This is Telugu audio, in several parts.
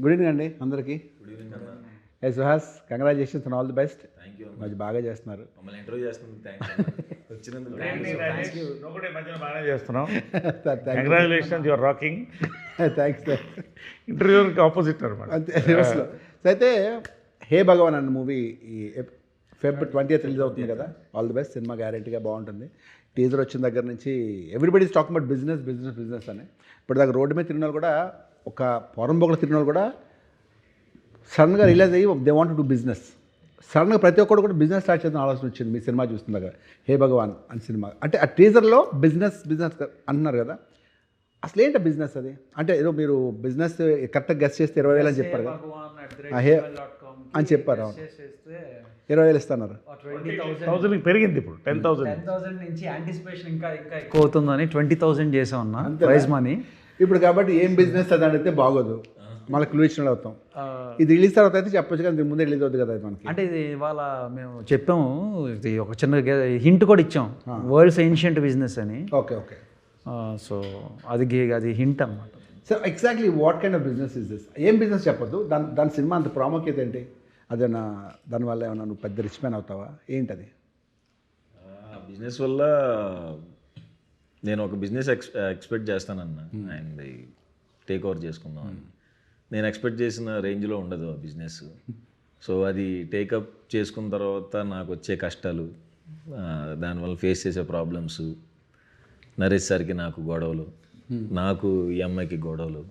గుడ్ ఈవినింగ్ అండి అందరికీ. గుడ్ ఈవినింగ్ అన్న. ఏ Suhas, congratulations and all the best. Thank you మంచి బాగా చేస్తున్నారు. మమ్మల్ని ఇంటర్వ్యూ చేస్తున్నందుకు థ్యాంక్స్ వచ్చినందుకు నువ్వు కూడా ఈ మధ్యన బాగానే చేస్తున్నావు. Sir thank congratulations, your rocking. Thanks sir. ఇంటర్వ్యూకి ఆపోజిట్ అనమాట. అంతే రివర్స్లో. సో అయితే హే భగవాన్ అన్న మూవీ ఈ Feb 20th రిలీజ్ అవుతుంది కదా. All the best. సినిమా గ్యారెంటీగా బాగుంటుంది. టీజర్ వచ్చిన దగ్గర నుంచి everybody is talking about business business business అని. ఇప్పుడు దాకా రోడ్డు మీద తిరిగిన వాళ్ళు కూడా, ఒక పొరంబొకలు తిరిగిన వాళ్ళు కూడా సడన్గా రిలీజ్ అయ్యి they want to do business. సడన్గా ప్రతి ఒక్కరు కూడా బిజినెస్ స్టార్ట్ చేద్దాం ఆలోచన వచ్చింది మీ సినిమా చూస్తుండగా. హే భగవాన్ అని సినిమా అంటే ఆ టీజర్లో బిజినెస్ బిజినెస్ అంటున్నారు కదా. అసలు ఏంటి బిజినెస్ అది? అంటే ఏదో మీరు బిజినెస్ కరెక్ట్గా గెస్ట్ చేస్తే 20,000 అని చెప్పారు కదా. హే అని చెప్పారు. అవును, 20,000 ఇస్తున్నారు. 20,000 పెరిగింది ఇప్పుడు 10,000 నుంచి యాంటిసిపేషన్ ఇంకా ఎక్కువ అవుతుందని 20,000 చేసాం అన్న ప్రైజ్ మనీ. ఇప్పుడు కాబట్టి ఏం బిజినెస్ అది అడిగితే బాగోదు, మళ్ళీ క్లూ ఇచ్చిన అవుతాం. ఇది రిలీజ్ తర్వాత అయితే చెప్పొచ్చు కానీ దీని ముందే రిలీజ్ అవుతుంది కదా మనకి. అంటే ఇది ఇవాళ మేము చెప్పాము, ఇది ఒక చిన్న హింట్ కూడా ఇచ్చాం, వరల్డ్స్ ఏన్షియంట్ బిజినెస్ అని. Okay okay. సో అది హింట్ అన్నమాట. So exactly what kind of business is this? ఏం బిజినెస్ చెప్పొద్దు, దాని సినిమా అంత ప్రాముఖ్యత ఏంటి? అదేనా దానివల్ల ఏమన్నా నువ్వు పెద్ద రిచ్ మ్యాన్ అవుతావా ఏంటది? బిజినెస్ వల్ల నేను ఒక బిజినెస్ ఎక్స్పెక్ట్ చేస్తానన్న, అండ్ టేక్ ఓవర్ చేసుకుందాం అని. నేను ఎక్స్పెక్ట్ చేసిన రేంజ్లో ఉండదు ఆ బిజినెస్. సో అది టేకప్ చేసుకున్న తర్వాత నాకు వచ్చే కష్టాలు, దానివల్ల ఫేస్ చేసే ప్రాబ్లమ్స్, నరేష్ సార్కి నాకు గొడవలు, నాకు ఈ అమ్మాయికి గొడవలు,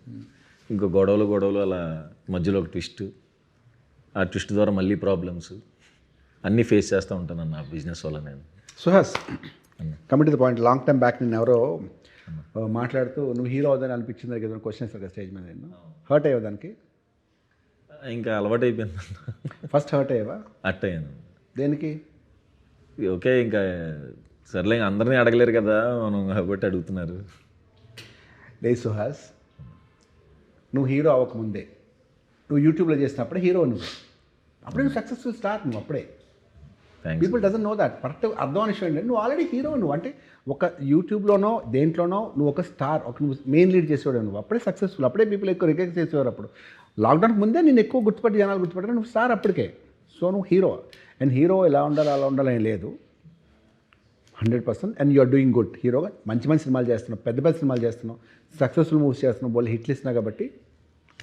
ఇంకో గొడవలు అలా మధ్యలో ఒక ట్విస్ట్, ఆ ట్విస్ట్ ద్వారా మళ్ళీ ప్రాబ్లమ్స్ అన్నీ ఫేస్ చేస్తూ ఉంటాను అన్న బిజినెస్ వల్ల నేను. Suhas, commit the point. Long time back నేను ఎవరో మాట్లాడుతూ నువ్వు హీరో అవుదని అనిపించింది కదా క్వశ్చన్ వేస్తారు కదా స్టేజ్ మీద. నేను హర్ట్ అయ్యావు దానికి? ఇంకా అలవాటు అయిపోయింది. ఫస్ట్ హర్ట్ అయ్యావా? అట్టయ్యాను. దేనికి? ఓకే, ఇంకా సర్లే, ఇంకా అందరినీ అడగలేరు కదా మనం కాబట్టి అడుగుతున్నారు. లేదు సుహాస్, నువ్వు హీరో అవ్వకముందే నువ్వు యూట్యూబ్లో చేసినప్పుడే హీరో నువ్వు. అప్పుడే నువ్వు సక్సెస్ఫుల్ స్టార్. నువ్వు అప్పుడే thanks. People doesn't know that. Correct అర్థం విషయం ఏంటంటే నువ్వు ఆల్రెడీ హీరో. నువ్వు అంటే ఒక యూట్యూబ్లోనో దేంట్లోనో నువ్వు ఒక స్టార్, ఒక నువ్వు మెయిన్ లీడ్ చేసేవాడు. నువ్వు అప్పుడే సక్సెస్ఫుల్. అప్పుడే పీపుల్ ఎక్కువ రికగ్నైజ్ చేసేవారు. అప్పుడు లాక్డౌన్కి ముందే నేను ఎక్కువ గుర్తుపట్టి జనాలు గుర్తుపట్టారు. నువ్వు స్టార్ అప్పటికే. సో నువ్వు హీరో. అండ్ హీరో ఎలా ఉండాలి అలా ఉండాలని లేదు, 100%. And you are doing good. హీరోగా మంచి మంచి సినిమాలు చేస్తున్నావు, పెద్ద పెద్ద సినిమాలు చేస్తున్నావు, సక్సెస్ఫుల్ మూవీస్ చేస్తున్నావు, వాళ్ళు హిట్లు ఇస్తున్నావు కాబట్టి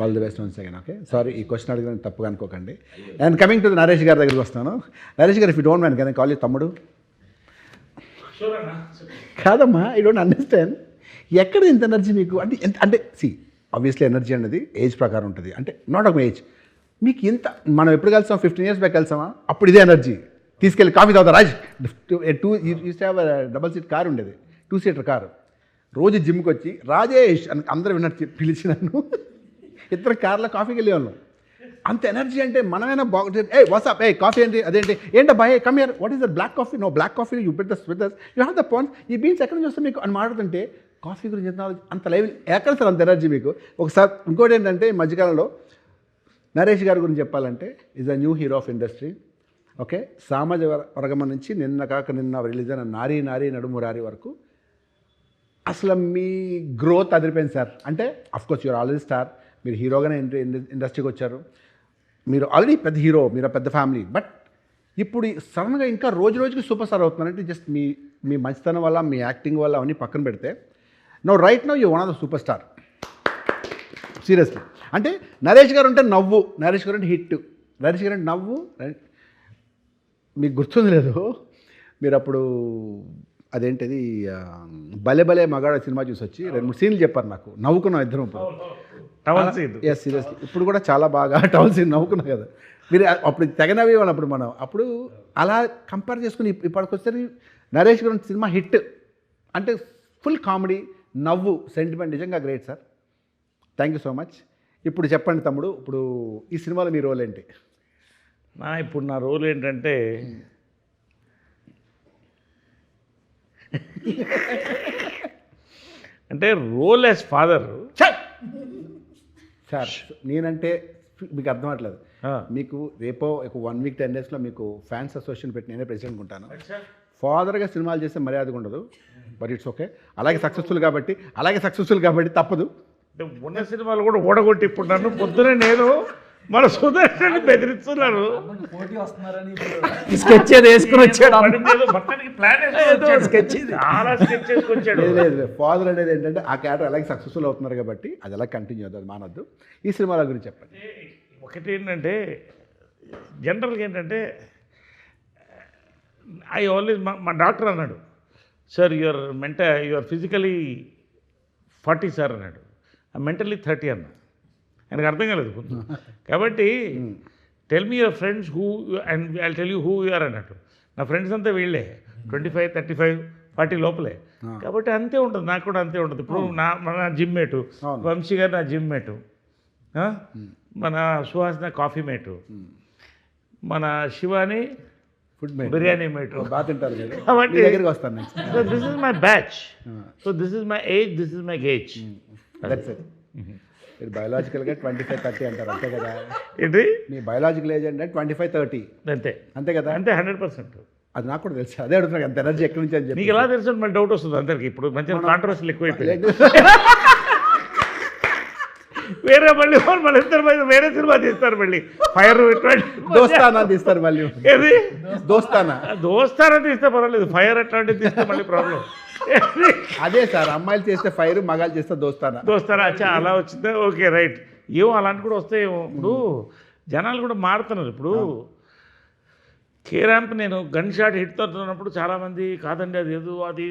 all the best once again. Okay, sorry ఈ క్వశ్చన్ అడిగిన తప్పుగా అనుకోకండి. అండ్ కమింగ్ టు నరేష్ గారి దగ్గరికి వస్తాను. నరేష్ గారు, if you don't mind can I call you తమ్ముడు? కాదమ్మా, ఐ డోంట్ అండర్స్టాండ్. ఎక్కడ ఇంత ఎనర్జీ మీకు? అంటే సి ఆబ్వియస్లీ ఎనర్జీ అనేది ఏజ్ ప్రకారం ఉంటుంది. అంటే నాట్ ఒక ఏజ్. మీకు ఇంత మనం ఎప్పుడు కలిసాం? 15 years బ్యాక్ కలిసామా? అప్పుడు ఇదే ఎనర్జీ. తీసుకెళ్ళి కాఫీ తాగుతా రాజ్. 2 డబల్ సీట్ కారు ఉండేది, 2-seater కారు. రోజు జిమ్కి వచ్చి రాజేష్ అని అందరూ విన్నట్టు పిలిచి నన్ను ఇద్దరు కార్లో కాఫీకి వెళ్ళేవాళ్ళం. అంత ఎనర్జీ. అంటే మనమైనా బాగుంటుంది. ఏ వాట్సాప్, ఏ కాఫీ ఏంటి, అదేంటి, ఏంటబ్బా, ఏ come here, what is the black coffee? No black coffee, you put this with this, you have the points. ఈ బీన్స్ ఎక్కడి నుంచి వస్తే మీకు అని మాట్లాడుతుంటే కాఫీ గురించి అంత లైవ్ ఎక్కడ సార్ అంత ఎనర్జీ మీకు? ఒకసారి ఇంకోటి ఏంటంటే ఈ మధ్యకాలంలో నరేష్ గారి గురించి చెప్పాలంటే is a new hero of industry. Okay, సామాజిక వర్గం నుంచి నిన్న రిలీజ్ అయిన నారీ నారీ నడుము రారి వరకు అసలు మీ గ్రోత్ అదిరిపోయింది సార్. అంటే అఫ్కోర్స్ యూఆర్ ఆల్రెడీ స్టార్. మీరు హీరోగానే ఇండస్ట్రీకి వచ్చారు. మీరు ఆల్రెడీ పెద్ద హీరో, మీరు పెద్ద ఫ్యామిలీ. బట్ ఇప్పుడు సడన్గా ఇంకా రోజు రోజుకి సూపర్ స్టార్ అవుతున్నారంటే జస్ట్ మీ మంచితనం వల్ల, మీ యాక్టింగ్ వల్ల అవన్నీ పక్కన పెడితే no right no you one of the super star. Seriously. అంటే నరేష్ గారు అంటే నవ్వు, నరేష్ గారు అంటే హిట్, నరేష్ గారు అంటే నవ్వు. మీకు గుర్తుంది లేదు, మీరు అప్పుడు అదేంటిది భలే భలే మగాడ సినిమా చూసి వచ్చి 2-3 సీన్లు చెప్పారు నాకు. నవ్వుకున్నాం ఇద్దరం. Yes seriously. ఇప్పుడు కూడా చాలా బాగా టవల్ సీన్ నవ్వుకున్నాం కదా మీరు. అప్పుడు తెగనవి అప్పుడు మనం అప్పుడు అలా కంపేర్ చేసుకుని ఇప్పటికొస్తే నరేష్ గురించి సినిమా హిట్. అంటే ఫుల్ కామెడీ, నవ్వు, సెంటిమెంట్. నిజంగా great sir. Thank you so much. ఇప్పుడు చెప్పండి తమ్ముడు, ఇప్పుడు ఈ సినిమాలో మీ రోల్ ఏంటి? ఇప్పుడు నా రోల్ ఏంటంటే అంటే రోల్ యాజ్ ఫాదర్. సార్ నేనంటే మీకు అర్థం అవ్వట్లేదు. మీకు రేపో ఒక 1 week 10 daysలో మీకు ఫ్యాన్స్ అసోసియేషన్ పెట్టి నేనే ప్రెసిడెంట్ ఉంటాను. ఫాదర్గా సినిమాలు చేస్తే మర్యాదగా ఉండదు, బట్ ఇట్స్ ఓకే. అలాగే సక్సెస్ఫుల్ కాబట్టి తప్పదు. అంటే ఉన్న సినిమాలు కూడా ఓడగొట్టి ఇప్పుడు నన్ను పొద్దునే నేను మన సుదర్శన్ బెదిరిస్తున్నారు. స్కెచ్ ఏదో వేసుకుని వచ్చాడు. పడింది ఏదో మొత్తానికి ప్లాన్ స్కెచ్ చాలా స్కెచ్ చేసుకొచ్చాడు. లేదు ఫాదర్ అనేది ఏంటంటే ఆ క్యారెక్టర్ అలాగే సక్సెస్ఫుల్ అవుతున్నారు కాబట్టి అది ఎలా కంటిన్యూ అవుతుంది, అది మానద్దు. ఈ సినిమాల గురించి చెప్పండి. ఒకటి ఏంటంటే జనరల్గా ఏంటంటే ఐ ఆల్వేస్ మా డాక్టర్ అన్నాడు, సార్ యువర్ ఫిజికలీ 40 సార్ అన్నాడు, మెంటలీ 30 అన్నా. ఆయనకు అర్థం కాలేదు కొంచెం. కాబట్టి tell me your friends who and I tell you who you are అన్నట్టు. నా ఫ్రెండ్స్ అంతా వీళ్ళే 25, 35, 40 లోపలే. కాబట్టి అంతే ఉంటుంది, నాకు కూడా అంతే ఉంటుంది. ఇప్పుడు మన జిమ్ మేటు వంశీ గారు, నా జిమ్ మేటు, మన సుహాస్ నా కాఫీ మేటు, మన శివాని ఫుడ్ బిర్యానీ మేటు. బాగా తింటారు మీరు. కాబట్టి దగ్గరికి వస్తాను next. So this is my batch, so this is my age, this is my gauge. That's it. మీరు బయోలాజికల్గా 25, 30 అంటారు అంతే కదా. ఏంటి మీ బయోలాజికల్ ఏజ్ అంటే 25, 30 అంతే అంతే కదా. అంతే 100%. అది నాకు కూడా తెలుసు, అదే అడుగుతున్నాను అంత ఎనర్జీ ఎక్కడి నుంచి అని చెప్పి. నీకు ఎలా తెలుసు మళ్ళీ డౌట్ వస్తుంది అందరికి. ఇప్పుడు మంచిగా కాంట్రవర్సీలు ఎక్కువైపోయింది. వేరే మళ్ళీ మన ఇద్దరు వేరే సినిమా తీస్తారు మళ్ళీ ఫైర్ దోస్తానా తీస్తారు మళ్ళీ. ఏది దోస్తానా తీస్తే పర్వాలేదు, ఫైర్ అట్లాంటివి తీస్తే మళ్ళీ ప్రాబ్లం. అదే సార్, అమ్మాయిలు చేస్తే ఫైర్, మగాళ్ళు చేస్తే దోస్తానా అచ్చా అలా వచ్చిందా, ఓకే రైట్. ఏమో అలాంటి కూడా వస్తాయేమో. ఇప్పుడు జనాలు కూడా మారుతున్నారు. ఇప్పుడు కే ర్యాంప్ నేను గన్ షాట్ హిట్ అవుతున్నప్పుడు చాలామంది కాదండి అది ఏదో అది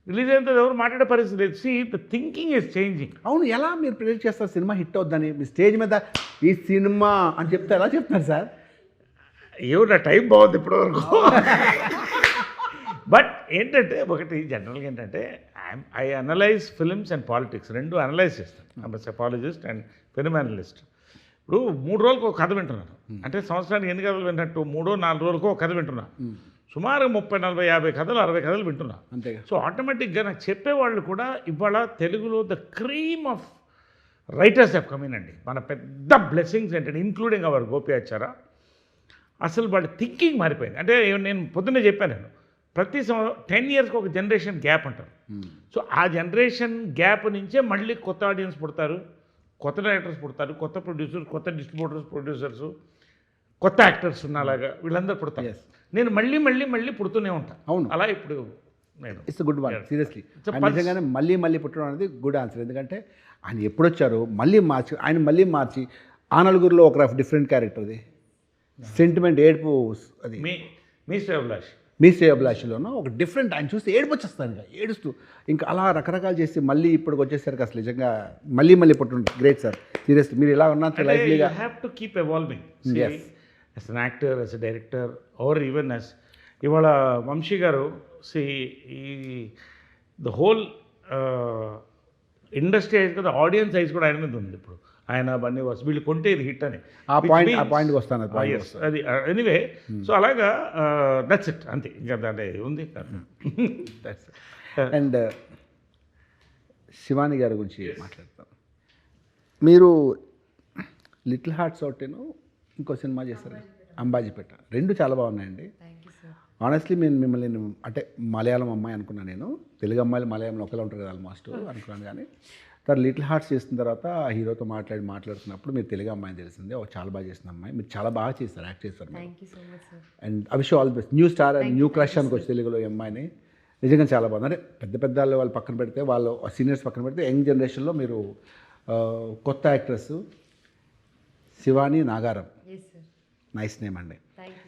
రిలీజ్ అయిన ఎవరు మాట్లాడే పరిస్థితి లేదు. See the thinking is changing. అవును, ఎలా మీరు ప్రిడిక్ట్ చేస్తారు సినిమా హిట్ అవుద్దని? మీ స్టేజ్ మీద ఈ సినిమా అని చెప్తే ఎలా చెప్తున్నారు సార్? ఏమో నా టైం బాగుంది ఇప్పటివరకు. బట్ ఏంటంటే ఒకటి జనరల్గా ఏంటంటే I analyse films and politics రెండు అనలైజ్ చేస్తాను. I'm psychologist and film analyst. ఇప్పుడు 3 రోజులకు ఒక కథ వింటున్నాను, అంటే సంవత్సరానికి ఎన్ని కథలు విన్నట్టు 3-4 రోజులకు ఒక కథ వింటున్నాను. సుమారు 30, 40, 50 కథలు, 60 కథలు వింటున్నా. అంతేగా. సో ఆటోమేటిక్గా నాకు చెప్పేవాళ్ళు కూడా ఇవాళ తెలుగులో the cream of writers have come in అండి. మన పెద్ద బ్లెస్సింగ్స్ ఏంటంటే ఇంక్లూడింగ్ అవర్ గోపియాచార్య. అసలు వాళ్ళ థింకింగ్ మారిపోయింది. అంటే నేను పొద్దున్నే చెప్పాను, నేను ప్రతి 10 ఇయర్స్కి ఒక జనరేషన్ గ్యాప్ అంటారు. సో ఆ జనరేషన్ గ్యాప్ నుంచే మళ్ళీ కొత్త ఆడియన్స్ పుడతారు, కొత్త డైరెక్టర్స్ పుడతారు, కొత్త ప్రొడ్యూసర్స్, కొత్త డిస్ట్రిబ్యూటర్స్, ప్రొడ్యూసర్స్, కొత్త యాక్టర్స్ ఉన్నలాగా వీళ్ళందరూ పుడతారు. నేను మళ్ళీ మళ్ళీ మళ్ళీ పుడుతూనే ఉంటాను. అవును, అలా ఇప్పుడు నేను ఇట్స్ గుడ్ వన్. సీరియస్లీ నిజంగానే మళ్ళీ పుట్టడం అనేది గుడ్ ఆన్సర్. ఎందుకంటే ఆయన ఎప్పుడు వచ్చారు మళ్ళీ మార్చి ఆ నలుగురిలో ఒక డిఫరెంట్ క్యారెక్టర్ది సెంటిమెంట్, ఏడుపు, అది మీ శ్రేయోభిలాషిలోనూ ఒక డిఫరెంట్. ఆయన చూస్తే ఏడుపు వచ్చేస్తాను, ఇంకా ఏడుస్తూ ఇంకా అలా రకరకాలు చేసి మళ్ళీ ఇప్పటికి వచ్చేసరికి అసలు నిజంగా మళ్ళీ పుట్టడం గ్రేట్ సార్. సీరియస్లీ మీరు ఇలా ఉన్నా లైఫ్లీగా have to keep evolving as an actor, as a director, or even as ఇవాళ Vamshi garu the whole industry eyes కదా, ఆడియన్స్ ఐజ్ కూడా ఆయన మీద ఉంది. ఇప్పుడు ఆయన బన్నీ వాస్ వీళ్ళు కొంటే ఇది హిట్ అని ఆ పాయింట్కి వస్తాను. అది ఎనీవే. సో అలాగా దట్స్ ఇట్, అంతే. ఇంకా దాంట్లో ఉంది. అండ్ శివాని గారి గురించి మాట్లాడతాను. మీరు లిటిల్ హార్ట్స్ ఒకటేను ఇంకో సినిమా చేస్తారు అంబాజీపేట, రెండు చాలా బాగున్నాయండి. ఆనెస్ట్లీ మిమ్మల్ని అంటే మలయాళం అమ్మాయి అనుకున్నాను నేను. తెలుగు అమ్మాయిలు మలయాళంలో ఒకలా ఉంటారు కదా ఆల్మోస్ట్ అనుకున్నాను. కానీ తర్వాత లిటిల్ హార్ట్స్ చేసిన తర్వాత ఆ హీరోతో మాట్లాడుతున్నప్పుడు మీరు తెలుగు అమ్మాయిని తెలిసిందే, చాలా బాగా చేసిన అమ్మాయి, మీరు చాలా బాగా చేస్తారు, యాక్ట్ చేస్తారు. And I wish all the best. New star and new crush అనుకోవచ్చు తెలుగులో ఈ అమ్మాయిని. నిజంగా చాలా బాగుంది. అంటే పెద్ద వాళ్ళు పక్కన పెడితే, వాళ్ళు సీనియర్స్ పక్కన పెడితే, యంగ్ జనరేషన్లో మీరు కొత్త actress Shivani Nagaram, nice name అండి.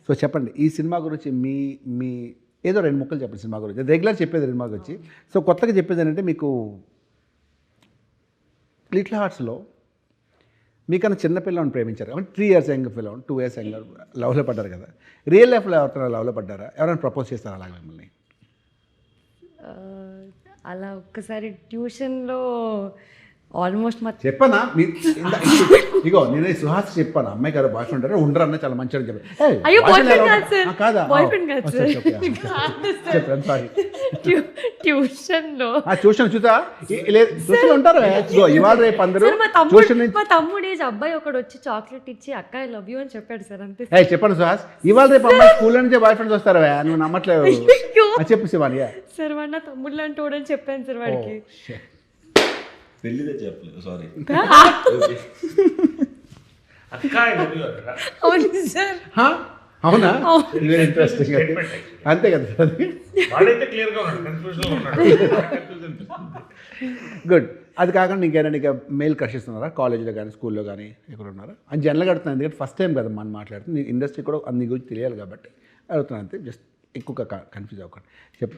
సో చెప్పండి ఈ సినిమా గురించి, మీ ఏదో 2 ముక్కలు చెప్పండి సినిమా గురించి. రెగ్యులర్ చెప్పేది సినిమా గురించి. సో కొత్తగా చెప్పేది ఏంటంటే, మీకు లిటిల్ హార్ట్స్లో మీకన్నా చిన్న పిల్లలను ప్రేమించారు, అంటే 3 years యంగ్ పిల్లలు, 2 years యంగ్ లవ్లో పడ్డారు కదా. రియల్ లైఫ్లో ఎవరైనా లవ్లో పడ్డారా? ఎవరైనా ప్రపోజ్ చేస్తారా అలాగే మిమ్మల్ని? అలా ఒక్కసారి ట్యూషన్లో ఆల్మోస్ట్ చెప్పనా ఇగో నేనే సుహాస్ చెప్పాను, అమ్మాయి కదా బాయ్ ఫ్రెండ్ ఉండరు అన్న చాలా మంచిగా చెప్పాను. కాదా? ట్యూషన్ చూసా ట్యూషన్ ఉంటారు ఇవాళ రేపు అందరూ. మా తమ్ముడు ఏజ్ అబ్బాయి ఒకడు వచ్చి చాక్లెట్ ఇచ్చి అక్క ఐ లవ్ యూ అని చెప్పాడు సార్, అంతే. చెప్పండి సుహాస్, ఇవాళ రేపు అమ్మాయి స్కూల్ నుంచే బాయ్ ఫ్రెండ్స్ వస్తారా? నువ్వు నమ్మట్లేదు. చెప్పు శివాని. సార్ వాడు నా తమ్ముడు లాంటి వాడని చెప్పాను సార్ వాడికి. పెళ్ళిదే చెప్పలేదు, సారీ. అక్క I love you అక్క. అవును సార్. అవునా? Very interesting. అంతే కదా సార్ అది. వాడైతే క్లియర్గా ఉన్నాడు, కన్ఫ్యూజన్లో ఉన్నాడు. గుడ్. అది కాకుండా ఇంకేనా నీకు మెయిల్ క్రషెస్ ఉన్నారా కాలేజ్లో కానీ స్కూల్లో కానీ ఎక్కడ ఉన్నారా అని జనరల్గా అడుగుతున్నాను, ఎందుకంటే ఫస్ట్ టైం కదా మనం మాట్లాడుతుంది, నీ ఇండస్ట్రీ కూడా అన్ని గురించి తెలియాలి కాబట్టి అడుగుతున్నాను అంతే. జస్ట్ ఎక్కువగా కన్ఫ్యూజ్ అవ్వకండి. చెప్పు.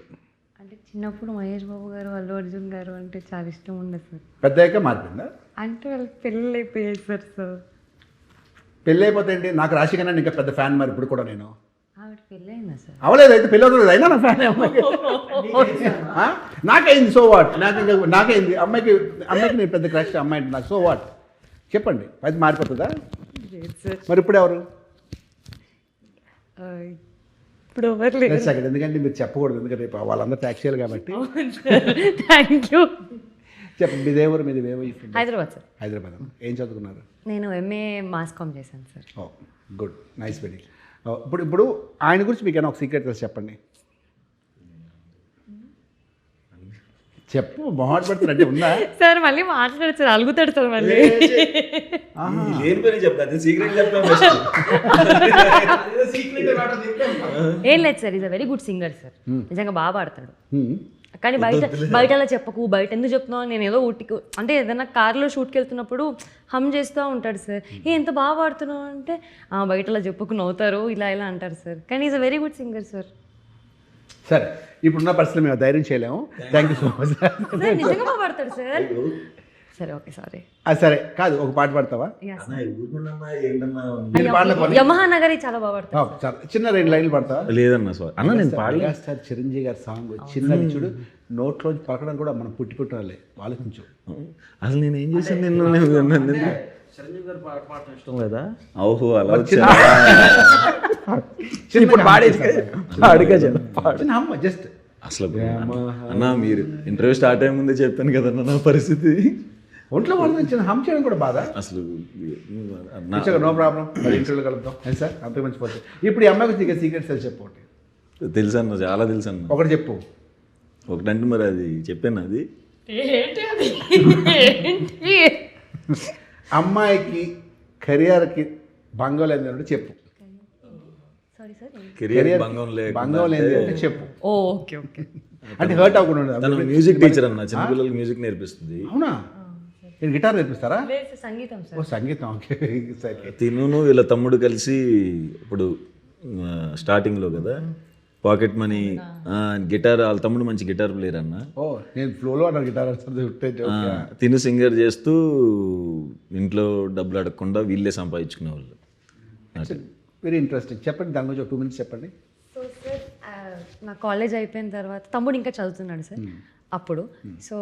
అంటే చిన్నప్పుడు మహేష్ బాబు గారు అల్లు అర్జున్ గారు అంటే చాలా ఇష్టం ఉండదు సార్. పెద్దయ్యాక మారిపోయిందా? అంటే వాళ్ళకి పెళ్ళి అయిపోయాయి సార్. సో పెళ్ళి అయిపోతే ఏంటి? నాకు రాశి కన్నా ఇంకా పెద్ద ఫ్యాన్ మరి ఇప్పుడు కూడా నేను. ఆవిడ పెళ్ళి అయిందా సార్? అవలేదు, అయితే పెళ్ళి అవుతుంది అయినా నా ఫ్యాన్ అమ్మాయికి. నాకైంది సో వాట్, నాకైంది అమ్మాయికి నేను పెద్ద క్రష్, అమ్మాయి నాకు సో వాట్ చెప్పండి. అది మారిపోతుందా? లేదు సార్. మరి ఇప్పుడు ఎవరు? ఇప్పుడు ఎవరు లేదు. సెకండ్, ఎందుకంటే మీరు చెప్పకూడదు, ఎందుకంటే రేపు వాళ్ళందరూ ట్యాక్స్ చేయాలి కాబట్టి. Thank you. చెప్పండి, మీదే ఊరు, మీది ఏమో? హైదరాబాద్ సార్. హైదరాబాద్. ఏం చదువుకున్నారు? నేను ఎంఏ మాస్ కామ్ చేశాను సార్. ఓ గుడ్, నైస్ వెరీ. ఇప్పుడు ఆయన గురించి మీకు ఏమైనా ఒక సీక్రెట్ తెలిసి చెప్పండి. చెప్పు, మొహాట్ పడుతున్నట్టే ఉందా? సార్ మళ్ళీ మాట్లాడారు సార్, అలుగుతాడు సార్ మళ్ళీ. లేని పని చెప్తా, సీక్రెట్ చెప్తాను. ఏం లేదు sir, is a very good singer sir. నిజంగా బాగా పాడతాడు. కానీ బయట అలా చెప్పకు, బయట ఎందుకు చెప్తున్నావు, నేను ఏదో ఊటికి అంటే ఏదైనా కార్లో షూట్కి వెళ్తున్నప్పుడు హమ్ చేస్తూ ఉంటాడు సార్. ఎంత బాగా పాడుతున్నావు అంటే బయట అలా చెప్పకు, నవ్వుతారు, ఇలా ఇలా అంటారు సార్. కానీ is a very good singer sir. సరే, ఇప్పుడున్న పరిస్థితులు మేము ధైర్యం చేయలేము. Thank you so much. Sir నిజంగా బాగా పాడతాడు సార్. సరే ఓకే సారీ. సరే కాదు, ఒక పాట పాడతావా? యమహా నగరి చాలా బాగా పాడతాడు. చాలా చిన్న 2 లైన్లు పాడతావా? లేదన్నా సార్, అన్న నేను పాడలే. సార్ చిరంజీవి గారి సాంగ్ చిన్నది చూడు, నోట్లోంచి పలకడం కూడా మనం పుట్టినలే, ఆలోచించు. అసలు నేను ఏం చేశాను? చిరంజీవి గారు పాడటం ఇష్టం లేదా? ఓహో, అలా ఇప్పుడు చిన్న అమ్మ జస్ట్ అసలు అన్న మీరు ఇంటర్వ్యూ స్టార్ట్ అయ్యే ముందే చెప్పాను కదన్నా నా పరిస్థితి. ఒంట్లో వాళ్ళని చిన్న హమ్ చేయడం కూడా బాధ. అసలు నో ప్రాబ్లం, మరి ఇంటర్వ్యూలో కలుద్దాం. సార్ అంతే మంచి పోతుంది. ఇప్పుడు ఈ అమ్మాయి గురించి సీక్రెట్స్ తెలిసి చెప్పు. ఒకటి తెలుసు అన్న, చాలా తెలుసు అన్న. ఒకటి చెప్పు. ఒకటంటే మరి అది చెప్పాను. అది అమ్మాయికి కెరియర్కి భంగం లేదంటే చెప్పు. Sorry sir. కెరియర్ భంగం లేదు అంటే చెప్పు. Okay okay. అంటే హర్ట్ అవ్వకుండా ఉండదు. తను మ్యూజిక్ టీచర్ అన్న, చిన్నపిల్లలకి మ్యూజిక్ నేర్పిస్తుంది. అవునా? నేను గిటార్ నేర్పిస్తారా? లేదు సార్, సంగీతం సార్. ఓ సంగీతం. ఓకే సరే. తిను వీళ్ళ తమ్ముడు కలిసి ఇప్పుడు స్టార్టింగ్లో కదా పాకెట్ మనీ గిటార్, వాళ్ళ తమ్ముడు మంచి గిటార్ ప్లేయర్ అన్న. ఓ నేను ఫ్లోలో అన్న గిటార్ తిను సింగర్ చేస్తూ ఇంట్లో డబ్బులు అడగకుండా వీళ్ళే సంపాదించుకునే వాళ్ళు. Very interesting. చెప్పండి, దాని గురించి 2 minutes చెప్పండి. సో సార్ నా కాలేజ్ అయిపోయిన తర్వాత తమ్ముడు ఇంకా చదువుతున్నాడు సార్ అప్పుడు. సో